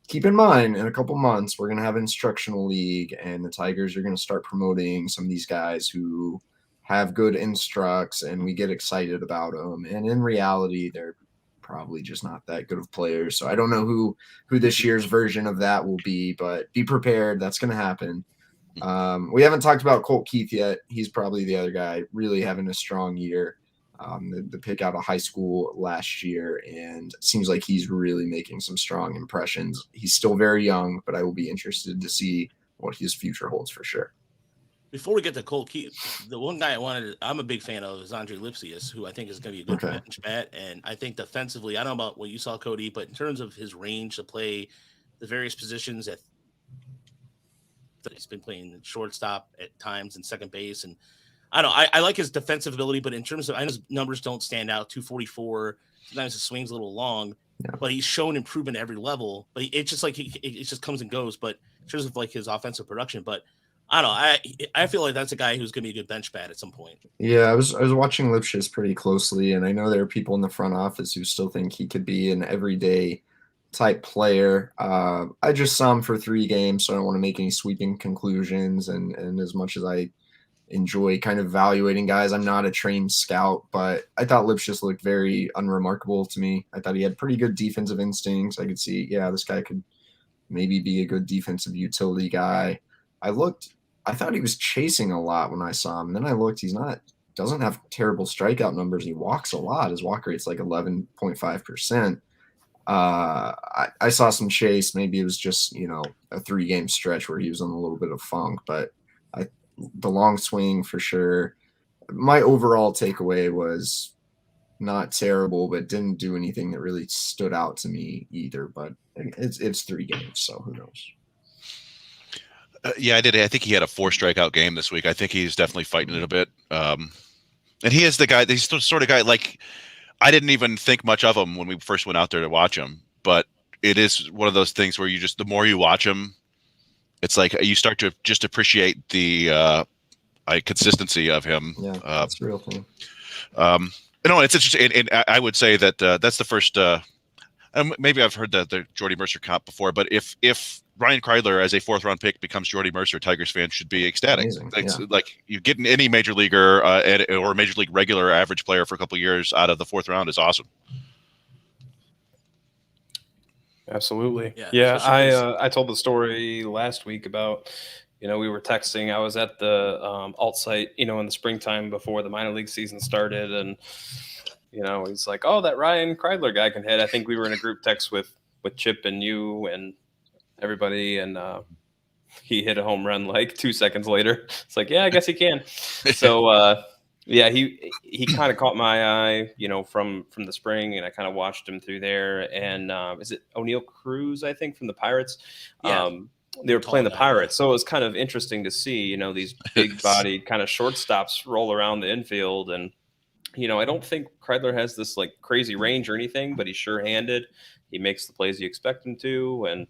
keep in mind in a couple months we're going to have an instructional league, and the Tigers are going to start promoting some of these guys who have good instructs and we get excited about them. And in reality, they're probably just not that good of players. So I don't know who this year's version of that will be, but be prepared. That's going to happen. We haven't talked about Colt Keith yet. He's probably the other guy really having a strong year. The pick out of high school last year, and it seems like he's really making some strong impressions. He's still very young, but I will be interested to see what his future holds for sure. Before we get to Colt Keith, the one guy I'm a big fan of is Andre Lipsius, who I think is going to be a good bench bat. And I think defensively, I don't know about what you saw, Cody, but in terms of his range to play the various positions that he's been playing shortstop at times and second base. And I like his defensive ability, but in terms of, I know his numbers don't stand out, 244, sometimes his swing's a little long, but he's shown improvement at every level. But it's just like, it just comes and goes. But in terms of like his offensive production, but I don't know. I feel like that's a guy who's going to be a good bench bat at some point. Yeah, I was watching Lipschitz pretty closely, and I know there are people in the front office who still think he could be an everyday type player. I just saw him for 3 games, so I don't want to make any sweeping conclusions. And as much as I enjoy kind of evaluating guys, I'm not a trained scout, but I thought Lipschitz looked very unremarkable to me. I thought he had pretty good defensive instincts. I could see, this guy could maybe be a good defensive utility guy. I thought he was chasing a lot when I saw him. Then I looked, doesn't have terrible strikeout numbers. He walks a lot. His walk rate's like 11.5%. I saw some chase. Maybe it was just, a 3-game stretch where he was in a little bit of funk, but the long swing for sure. My overall takeaway was not terrible, but didn't do anything that really stood out to me either. But it's 3 games, so who knows? Yeah, I did. I think he had a 4 strikeout game this week. I think he's definitely fighting it a bit. And he is the guy. He's the sort of guy, like, I didn't even think much of him when we first went out there to watch him. But it is one of those things where the more you watch him, it's like you start to just appreciate the consistency of him. Yeah, that's a real thing. It's interesting. And I would say that that's the first. Maybe I've heard the Jordy Mercer comp before, but if Ryan Kreidler as a 4th-round pick becomes Jordy Mercer, Tigers fans should be ecstatic. Like you get any major leaguer or major league regular average player for a couple of years out of the 4th round is awesome. Absolutely. Yeah. I told the story last week about, we were texting. I was at the alt site, in the springtime before the minor league season started, and he's like, "Oh, that Ryan Kreidler guy can hit." I think we were in a group text with Chip and you and everybody, and he hit a home run like 2 seconds later. It's like, yeah, I guess he can. So he kind of caught my eye, from the spring, and I kind of watched him through there. And is it O'Neal Cruz, I think, from the Pirates? Yeah. They were playing the Pirates, so it was kind of interesting to see, these big-bodied kind of shortstops roll around the infield. And I don't think Kreidler has this like crazy range or anything, but he's sure-handed. He makes the plays you expect him to, and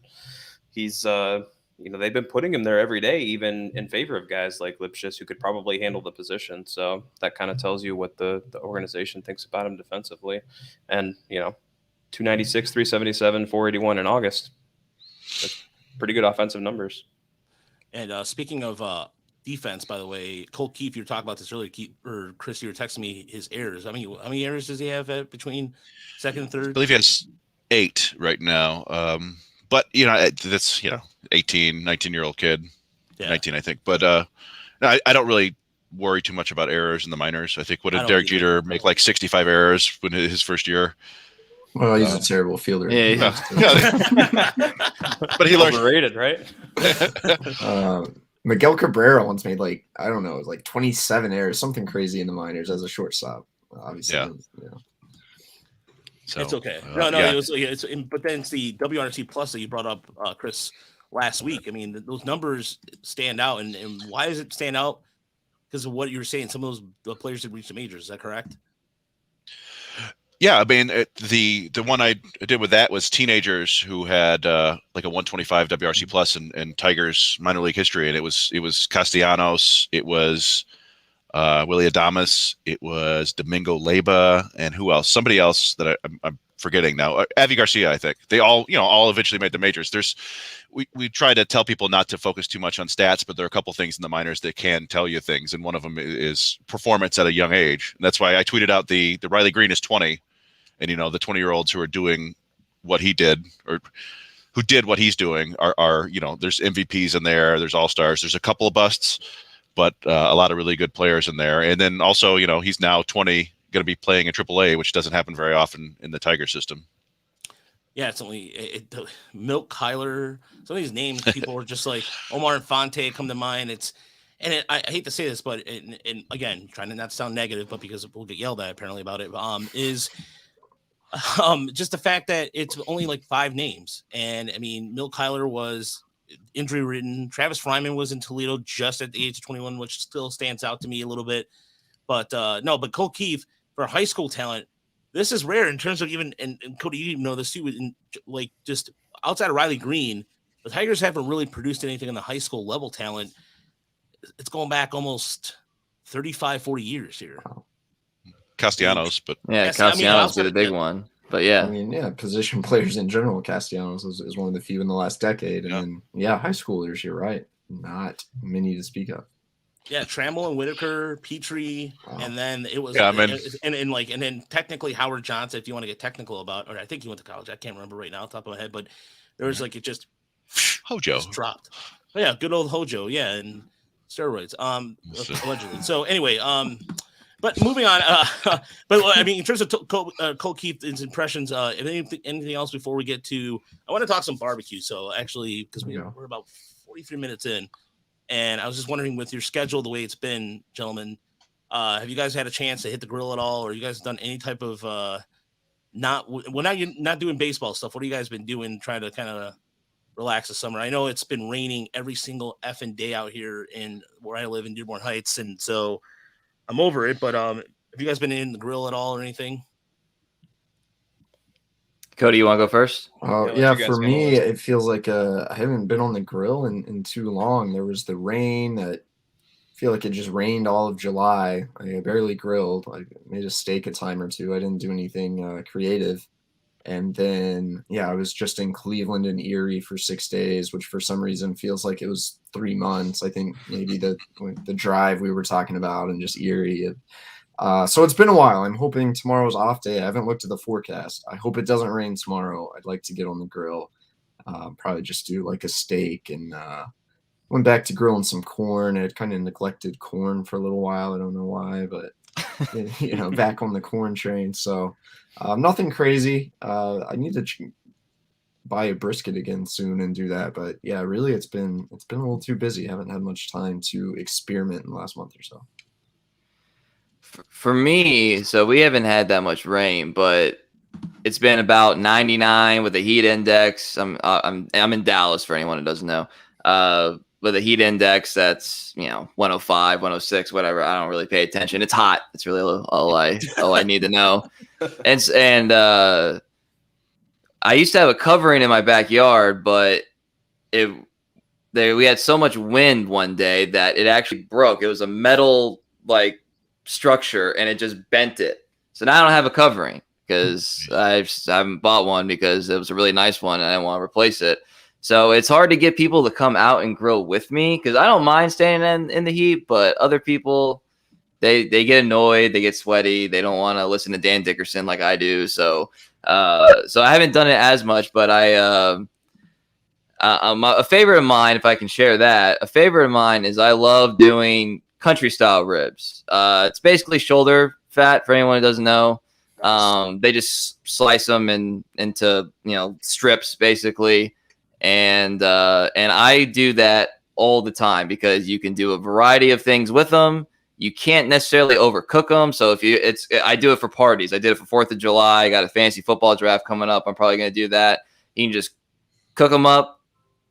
he's they've been putting him there every day, even in favor of guys like Lipschitz who could probably handle the position. So that kind of tells you what the organization thinks about him defensively. And 296, 377, 481 in August. That's pretty good offensive numbers. And speaking of defense, by the way, Cole Keefe, you were talking about this earlier, or Chris, you were texting me his errors. I mean, how many errors does he have between second and third? I believe he has 8 right now. But that's 18, 19-year-old kid, 19, I think. But I don't really worry too much about errors in the minors. I think Derek Jeter make like 65 errors when his first year. Well, he's a terrible fielder. Yeah. But he learned. Overrated, right? Miguel Cabrera once made like 27 errors, something crazy in the minors as a shortstop. Obviously, So, it's okay. But then it's the WRC Plus that you brought up, Chris, last week. I mean, those numbers stand out, and why does it stand out? Because of what you were saying, some of the players did reach the majors. Is that correct? Yeah, I mean, the one I did with that was teenagers who had like a 125 WRC plus in Tigers minor league history, and it was Castellanos, it was Willie Adames, it was Domingo Leyba, and who else? Somebody else that I'm forgetting now. Avi Garcia, I think. They all eventually made the majors. We try to tell people not to focus too much on stats, but there are a couple things in the minors that can tell you things, and one of them is performance at a young age. And that's why I tweeted out the Riley Green is 20. And, the 20-year-olds who are doing what he did or who did what he's doing are there's MVPs in there. There's all-stars. There's a couple of busts, but a lot of really good players in there. And then also, he's now 20, going to be playing in AAA, which doesn't happen very often in the Tiger system. Yeah, it's only Milt Kyler. Some of these names, people are just like Omar Infante come to mind. I hate to say this, but and again, trying to not sound negative, but because we'll get yelled at apparently about it, is just the fact that it's only like 5 names. And I mean, Milt Kyler was injury ridden. Travis Fryman was in Toledo just at the age of 21, which still stands out to me a little bit. But but Cole Keefe, for high school talent, this is rare in terms of even, and Cody, you even know this too, like just outside of Riley Green, the Tigers haven't really produced anything in the high school level talent. It's going back almost 35, 40 years here. Wow. Castellanos, but Castellanos be the big one. But position players in general, Castellanos is one of the few in the last decade. And then high schoolers, you're right. Not many to speak of. Yeah, Trammell and Whitaker, Petrie, and then it was and then technically Howard Johnson, if you want to get technical about, or I think he went to college. I can't remember right now off the top of my head, but there was it just Hojo just dropped. Oh, yeah, good old Hojo, and steroids, allegedly. So anyway, but moving on. But I mean, in terms of Cole Keefe's impressions, anything else before we get to? I want to talk some barbecue. So actually, because we're about 43 minutes in, and I was just wondering, with your schedule the way it's been, gentlemen, have you guys had a chance to hit the grill at all, or you guys done any type of now you're not doing baseball stuff? What have you guys been doing, trying to kind of relax the summer? I know it's been raining every single effing day out here in where I live in Dearborn Heights, and so I'm over it, but have you guys been in the grill at all or anything? Cody, you want to go first? For me, it feels like I haven't been on the grill in too long. There was the rain that I feel like it just rained all of July. I barely grilled. I made a steak a time or two. I didn't do anything creative. And then, I was just in Cleveland and Erie for 6 days, which for some reason feels like it was 3 months. I think maybe the drive we were talking about and just Erie. So it's been a while. I'm hoping tomorrow's off day. I haven't looked at the forecast. I hope it doesn't rain tomorrow. I'd like to get on the grill, probably just do like a steak, and went back to grilling some corn. I had kind of neglected corn for a little while. I don't know why, but back on the corn train. So nothing crazy. I need to buy a brisket again soon and do that. But really, it's been a little too busy. I haven't had much time to experiment in the last month or so. For me, so we haven't had that much rain, but it's been about 99 with the heat index. I'm in Dallas for anyone who doesn't know. With a heat index that's 105, 106, whatever. I don't really pay attention. It's hot. It's really all I need to know. And I used to have a covering in my backyard, but we had so much wind one day that it actually broke. It was a metal like structure and it just bent it. So now I don't have a covering because I haven't bought one because it was a really nice one and I didn't want to replace it. So it's hard to get people to come out and grill with me because I don't mind staying in the heat, but other people, they get annoyed, they get sweaty, they don't want to listen to Dan Dickerson like I do. So I haven't done it as much, but a favorite of mine, if I can share that, a favorite of mine is I love doing country style ribs. It's basically shoulder fat for anyone who doesn't know. They just slice them into strips basically, and I do that all the time because you can do a variety of things with them. You can't necessarily overcook them. So I do it for parties. I did it for 4th of July. I got a fantasy football draft coming up. I'm probably going to do that. You can just cook them up,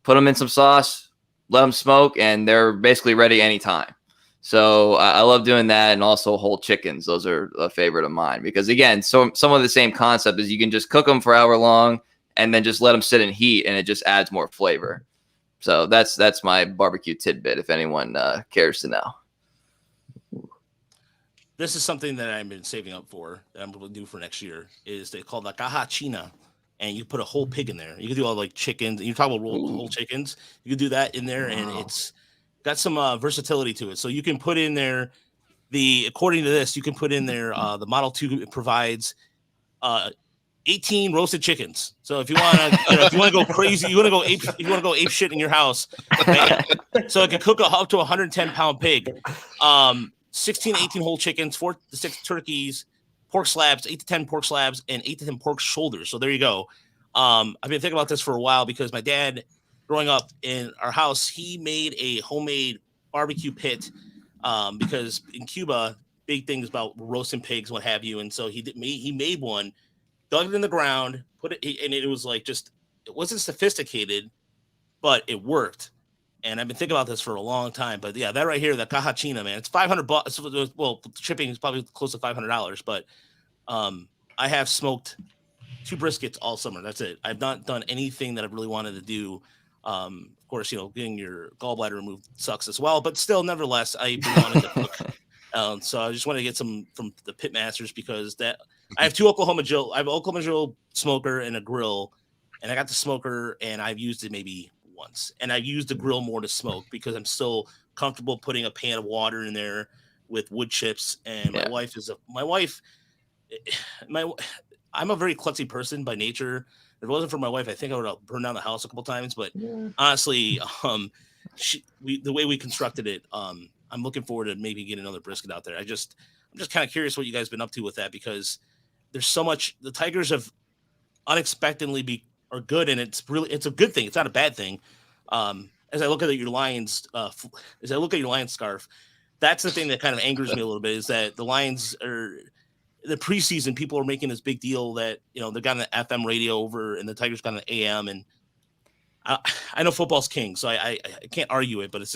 put them in some sauce, let them smoke, and they're basically ready anytime. So I love doing that, and also whole chickens. Those are a favorite of mine because, again, some of the same concept is you can just cook them for hour long and then just let them sit in heat, and it just adds more flavor. So that's my barbecue tidbit if anyone cares to know. This is something that I've been saving up for that I'm going to do for next year. Is they call la caja china, and you put a whole pig in there. You can do all like chickens. You're talking about whole chickens. You can do that in there, and it's got some versatility to it. So you can put in there according to this, you can put in there the Model 2 provides 18 roasted chickens. So if you want to, if you want to go crazy, you want to go ape shit in your house. Man. So it can cook up to 110-pound pig. 16 to 18 whole chickens, 4 to 6 turkeys, pork slabs, 8 to 10 pork slabs, and 8 to 10 pork shoulders. So there you go. I've been thinking about this for a while because my dad, growing up in our house, he made a homemade barbecue pit because in Cuba, big things about roasting pigs, what have you. And so he made one, dug it in the ground, put it, and it was like it wasn't sophisticated, but it worked. And I've been thinking about this for a long time, but yeah, that right here, the caja china, man, it's $500. Well, shipping is probably close to $500, but I have smoked 2 briskets all summer. That's it. I've not done anything that I really wanted to do. Of course, getting your gallbladder removed sucks as well, but still, nevertheless, I wanted to cook. So I just wanted to get some from the pit masters because I have 2 Oklahoma Joe. I have an Oklahoma Joe smoker and a grill, and I got the smoker and I've used it maybe once, and I've used the grill more to smoke because I'm still comfortable putting a pan of water in there with wood chips. And I'm a very klutzy person by nature. If it wasn't for my wife, I think I would have burned down the house a couple times. But honestly, the way we constructed it, I'm looking forward to maybe getting another brisket out there. I'm just kind of curious what you guys been up to with that because there's so much. The Tigers have unexpectedly are good, and it's a good thing. It's not a bad thing. As I look at your Lions, scarf, that's the thing that kind of angers me a little bit is that the Lions are the preseason. People are making this big deal that they got an FM radio over, and the Tigers got an AM, and I know football's king, so I can't argue it, but it's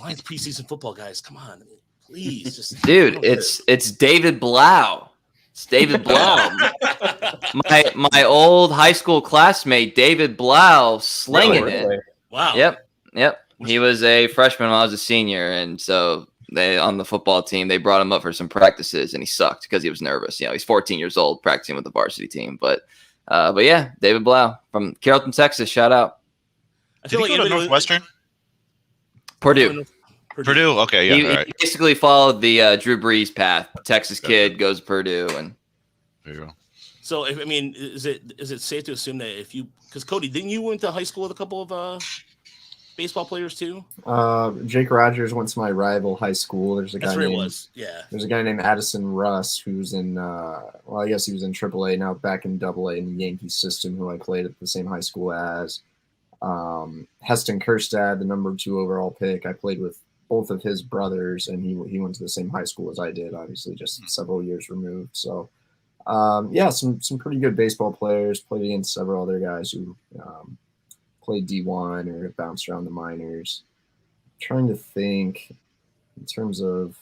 Lions preseason football, guys. Come on, please, just dude. It's David Blau. It's David Blau. my old high school classmate, David Blau, slinging it. Wow. Yep. He was a freshman when I was a senior, and so on the football team, they brought him up for some practices, and he sucked because he was nervous. He's 14 years old practicing with the varsity team, but yeah, David Blau from Carrollton, Texas. Shout out. Did he go to Northwestern? Purdue. Purdue. Okay, yeah. He basically followed the Drew Brees path. Texas kid goes to Purdue, and there you go. So, is it safe to assume that because Cody, didn't you went to high school with a couple of baseball players too? Jake Rogers went to my rival high school. There's a guy There's a guy named Addison Russ who's in I guess he was in AAA now, back in AA in the Yankee system, who I played at the same high school as. Heston Kerstad, the number 2 overall pick. I played with both of his brothers, and he went to the same high school as I did, obviously just several years removed. So some pretty good baseball players. Played against several other guys who played D1 or bounced around the minors. I'm trying to think in terms of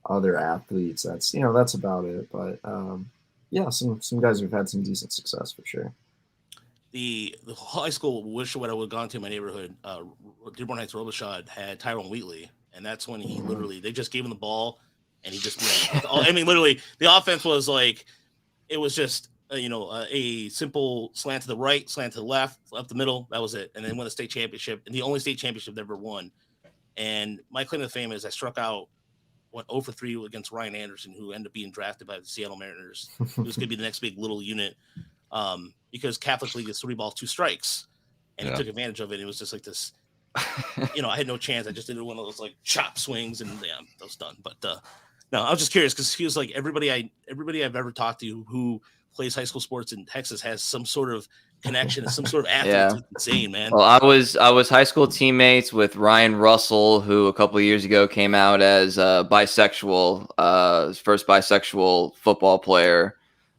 other athletes. That's about it. But some guys who've had some decent success for sure. the high school wish what I would have gone to in my neighborhood, Dearborn Heights Robichaud had Tyrone Wheatley, and that's when he literally they just gave him the ball and he just ran. I mean, literally, the offense was like it was just a simple slant to the right, slant to the left, up the middle. That was it, and then won the state championship, and the only state championship they ever won. And my claim to fame is I struck out. Went 0 for 3 against Ryan Anderson, who ended up being drafted by the Seattle Mariners. Who's going to be the next big little unit because Catholic League is 3 balls, 2 strikes. And he took advantage of it. It was just like this, I had no chance. I just did one of those like chop swings and that was done. But no, I was just curious because he was like everybody I've ever talked to who plays high school sports in Texas has some sort of connection and some sort of athlete. Yeah. It's insane, man. Well, I was high school teammates with Ryan Russell, who a couple of years ago came out as bisexual, his first bisexual football player.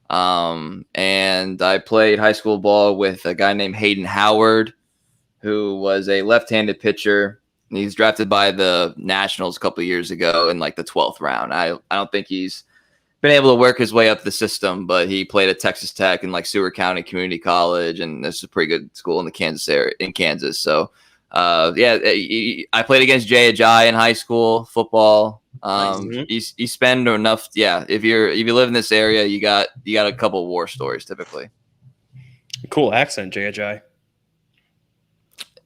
And I played high school ball with a guy named Hayden Howard, who was a left-handed pitcher. He's drafted by the Nationals a couple of years ago in like the 12th round. I don't think he's been able to work his way up the system, but he played at Texas Tech and like Seward County Community College, and this is a pretty good school in the Kansas area in Kansas. So, I played against Jay Ajayi in high school football. You spend enough, if you live in this area, you got a couple of war stories typically. Cool accent, Jay Ajayi.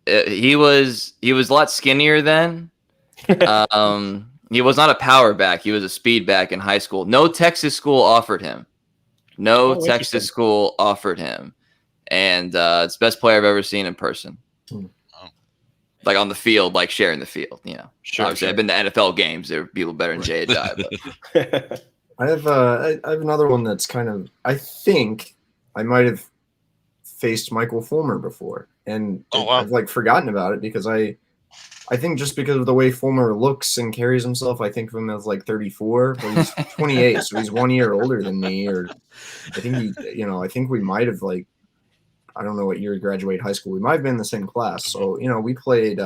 He was a lot skinnier then. He was not a power back. He was a speed back in high school. No Texas school offered him. And it's the best player I've ever seen in person. Like on the field, like sharing the field. Sure, obviously, I've been to NFL games. There are people better than Jay Ajayi. But. I have another one that's kind of. I think I might have faced Michael Fulmer before, and I've like forgotten about it because I think just because of the way Fulmer looks and carries himself, I think of him as like 34, but he's 28, so he's 1 year older than me. Or I think I think we might have like, I don't know what year he graduated high school. We might have been in the same class. So, we played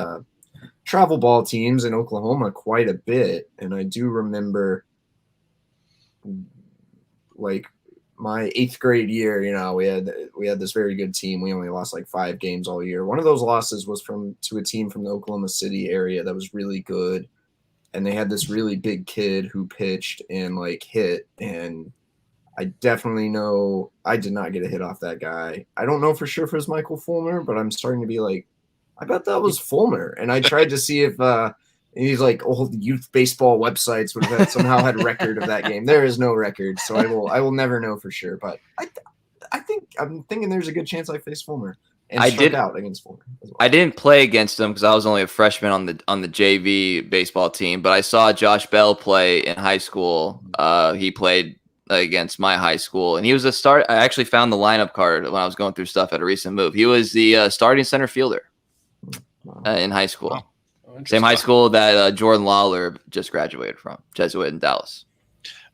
travel ball teams in Oklahoma quite a bit. And I do remember like my 8th grade year, we had this very good team. We only lost like 5 games all year. One of those losses was to a team from the Oklahoma City area that was really good. And they had this really big kid who pitched and like hit. And I definitely know I did not get a hit off that guy. I don't know for sure if it was Michael Fulmer, but I'm starting to be like, I bet that was Fulmer. And I tried to see if these like old youth baseball websites would have somehow had a record of that game. There is no record, so I will never know for sure. But I'm thinking there's a good chance I faced Fulmer and struck out against Fulmer as well. I didn't play against him because I was only a freshman on the JV baseball team, but I saw Josh Bell play in high school. He played against my high school, and he was a start. I actually found the lineup card when I was going through stuff at a recent move. He was the starting center fielder in high school. Wow. Same high school that Jordan Lawler just graduated from, Jesuit in Dallas.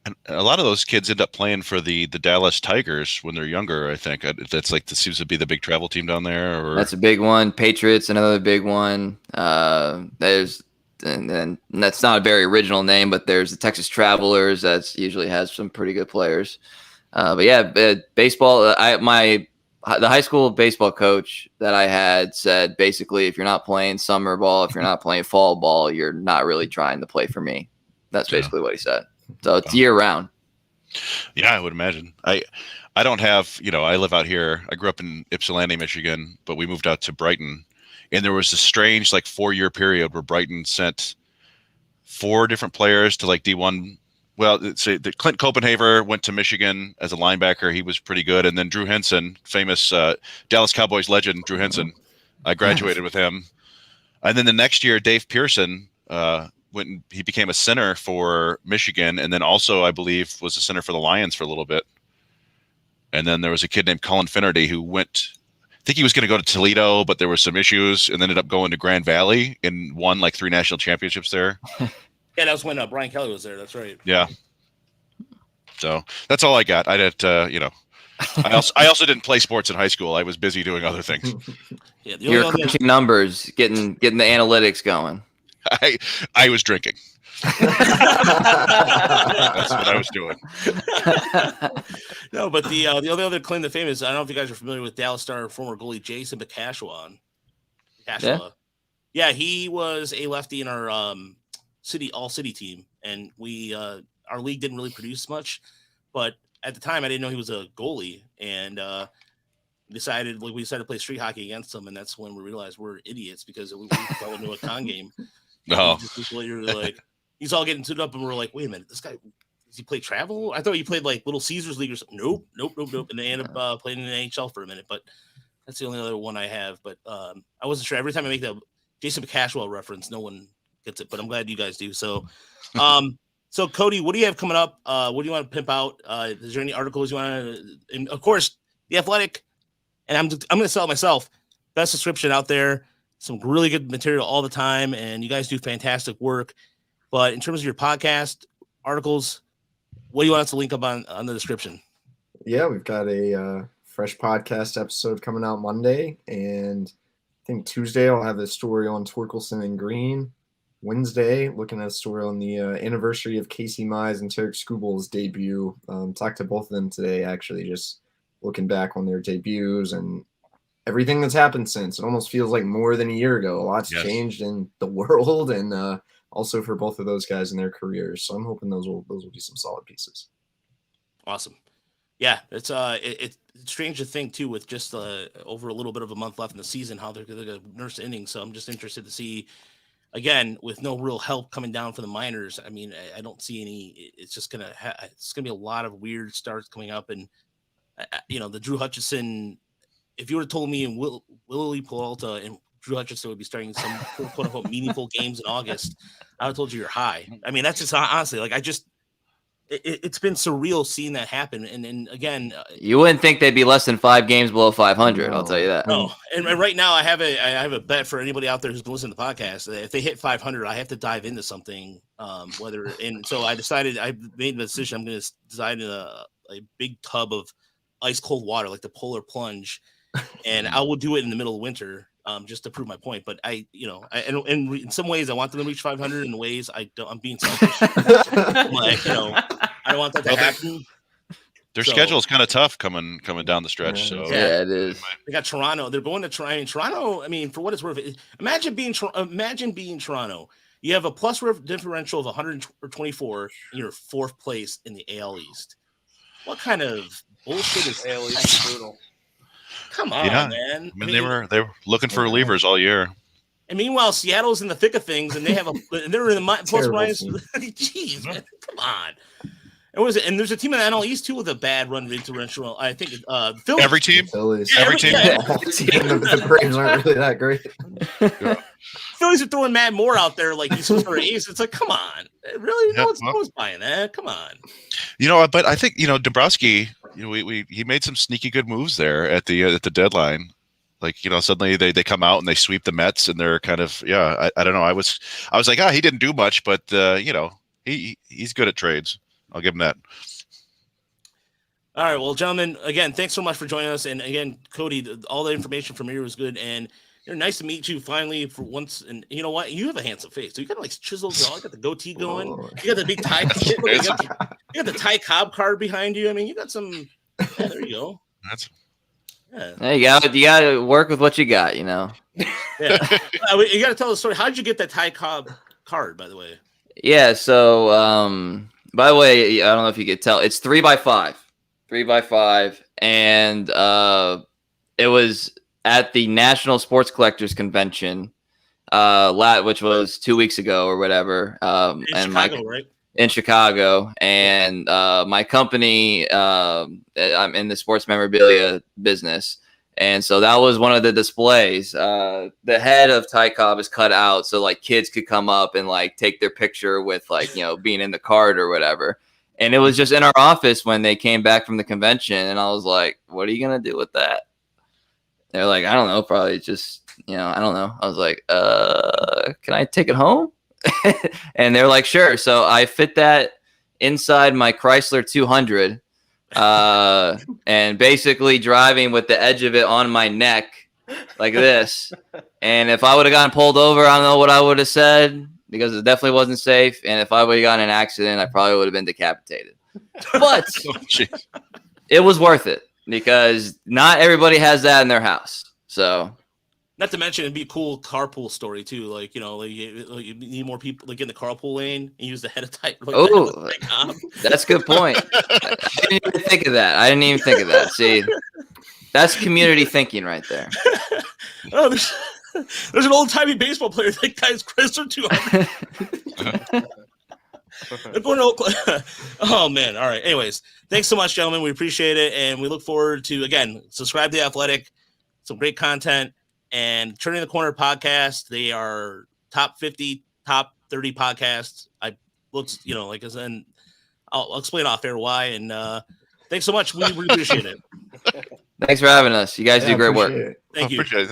And a lot of those kids end up playing for the Dallas Tigers when they're younger. I think that's like this seems to be the big travel team down there. Or that's a big one. Patriots, another big one. And that's not a very original name, but there's the Texas Travelers. That usually has some pretty good players. Baseball. The high school baseball coach that I had said basically, if you're not playing summer ball, if you're not playing fall ball, you're not really trying to play for me. That's basically what he said. So it's year round. Yeah, I would imagine. I don't have, I live out here. I grew up in Ypsilanti, Michigan, but we moved out to Brighton. And there was a strange like 4-year period where Brighton sent 4 different players to like D1. Well, the Clint Copenhaver went to Michigan as a linebacker. He was pretty good. And then Drew Henson, famous Dallas Cowboys legend, Drew Henson, I graduated with him. And then the next year, Dave Pearson he became a center for Michigan. And then also, I believe, was a center for the Lions for a little bit. And then there was a kid named Colin Finnerty who went – I think he was going to go to Toledo, but there were some issues, and ended up going to Grand Valley and won like 3 national championships there. Yeah, that was when Brian Kelly was there. That's right. Yeah. So that's all I got. I did, I also didn't play sports in high school. I was busy doing other things. Yeah, you're crunching numbers, getting the analytics going. I was drinking. That's what I was doing. No, but the other claim to fame is, I don't know if you guys are familiar with Dallas Star former goalie Jason Bacashua. Yeah, he was a lefty in our all city team, and we our league didn't really produce much, but at the time I didn't know he was a goalie, and we decided to play street hockey against him, and that's when we realized we're idiots because we fell into a con game. No. Like he's all getting suited up, and we're like, wait a minute, this guy, does he play travel? I thought he played like Little Caesars League or something. Nope. And they ended up playing in the NHL for a minute, but that's the only other one I have. But I wasn't sure. Every time I make the Jason Bacashua reference, no one gets it, but I'm glad you guys do. So, so Cody, what do you have coming up? What do you want to pimp out? Is there any articles you want to? And of course, The Athletic, and I'm going to sell it myself. Best subscription out there. Some really good material all the time, and you guys do fantastic work. But in terms of your podcast articles, what do you want us to link up on the description? Yeah, we've got a fresh podcast episode coming out Monday, and I think Tuesday I'll have a story on Torkelson and Green. Wednesday, looking at a story on the anniversary of Casey Mize and Tarek Skubel's debut. Talked to both of them today, actually, just looking back on their debuts and everything that's happened since. It almost feels like more than a year ago. A lot's changed in the world, and also for both of those guys in their careers. So I'm hoping those will be some solid pieces. Awesome. Yeah, it's strange to think too, with just over a little bit of a month left in the season, how they're going to nurse innings. So I'm just interested to see, again, with no real help coming down for the minors. I mean, I don't see any. It's just gonna be a lot of weird starts coming up, and the Drew Hutchison. If you would have told me and Willie Peralta and Drew Hutchison would be starting some quote unquote meaningful games in August, I would have told you you're high. I mean, that's just honestly, like, it's been surreal seeing that happen. And again, you wouldn't think they'd be less than 5 games below 500. No. I'll tell you that. No, and right now I have a bet for anybody out there who's been listening to the podcast. If they hit 500, I have to dive into something. So I made the decision. I'm going to dive into a big tub of ice cold water, like the polar plunge, and I will do it in the middle of winter. Just to prove my point, but and in some ways I want them to reach 500. In ways I don't. I'm being selfish. Like, I don't want that to happen. Their schedule is kind of tough coming down the stretch. So yeah, it is. They got Toronto. They're going to try. And Toronto, I mean, for what it's worth, imagine being Toronto. You have a plus differential of 124, and you're 4th place in the AL East. What kind of bullshit is AL East? Brutal. Come on, man. I mean, they were looking for relievers all year. And meanwhile, Seattle's in the thick of things, and they're in the plus minus. Jeez, man, come on. And there's a team in the NL East too with a bad run differential. I think Phillies. Every team. Phillies. Every team. Yeah. The Braves aren't really that great. Phillies are throwing Matt Moore out there like he's supposed to ace. It's like, come on, really? No one's buying that. Come on. But I think Dombrowski. He made some sneaky good moves there at the deadline. Like, suddenly they come out and they sweep the Mets, and they're kind of I don't know. I was like, he didn't do much, but he's good at trades. I'll give him that. All right, well, gentlemen, again, thanks so much for joining us. And again, Cody, all the information from here was good, and nice to meet you finally for once. And you know what? You have a handsome face. So you got like chiseled jaw. You got the goatee going. You got the big tie. You got the Ty Cobb card behind you. I mean, you got some. Yeah, there you go. Hey, you got to work with what you got. Yeah. You got to tell the story. How did you get that Ty Cobb card, by the way? Yeah. So, by the way, I don't know if you could tell. It's 3x5, 3x5, and it was at the National Sports Collectors Convention, which was 2 weeks ago or whatever. Right? In Chicago, and my company, I'm in the sports memorabilia business, and so that was one of the displays. The head of Ty Cobb is cut out, so like kids could come up and like take their picture with being in the card or whatever. And it was just in our office when they came back from the convention, and I was like, "What are you gonna do with that?" They're like, "I don't know, probably just I don't know." I was like, "Can I take it home?" And they're like, sure. So I fit that inside my Chrysler 200, and basically driving with the edge of it on my neck like this. And if I would have gotten pulled over, I don't know what I would have said because it definitely wasn't safe. And if I would have gotten in an accident, I probably would have been decapitated. But it was worth it because not everybody has that in their house. So. Not to mention, it'd be a cool carpool story too. Like, you know, like you need more people like in the carpool lane and use the head of type. Like, oh, that's a good point. I didn't even think of that. See, that's community thinking right there. Oh, there's an old timey baseball player. That guy's Chris or 200. Oh man! All right. Anyways, thanks so much, gentlemen. We appreciate it, and we look forward to again subscribe to The Athletic. Some great content. And Turning the Corner podcast, they are top 50, top 30 podcasts. I looked, you know, like I said, I'll explain off air why. And thanks so much. We appreciate it. Thanks for having us. You guys do great work. Appreciate it. Thank you. Appreciate it.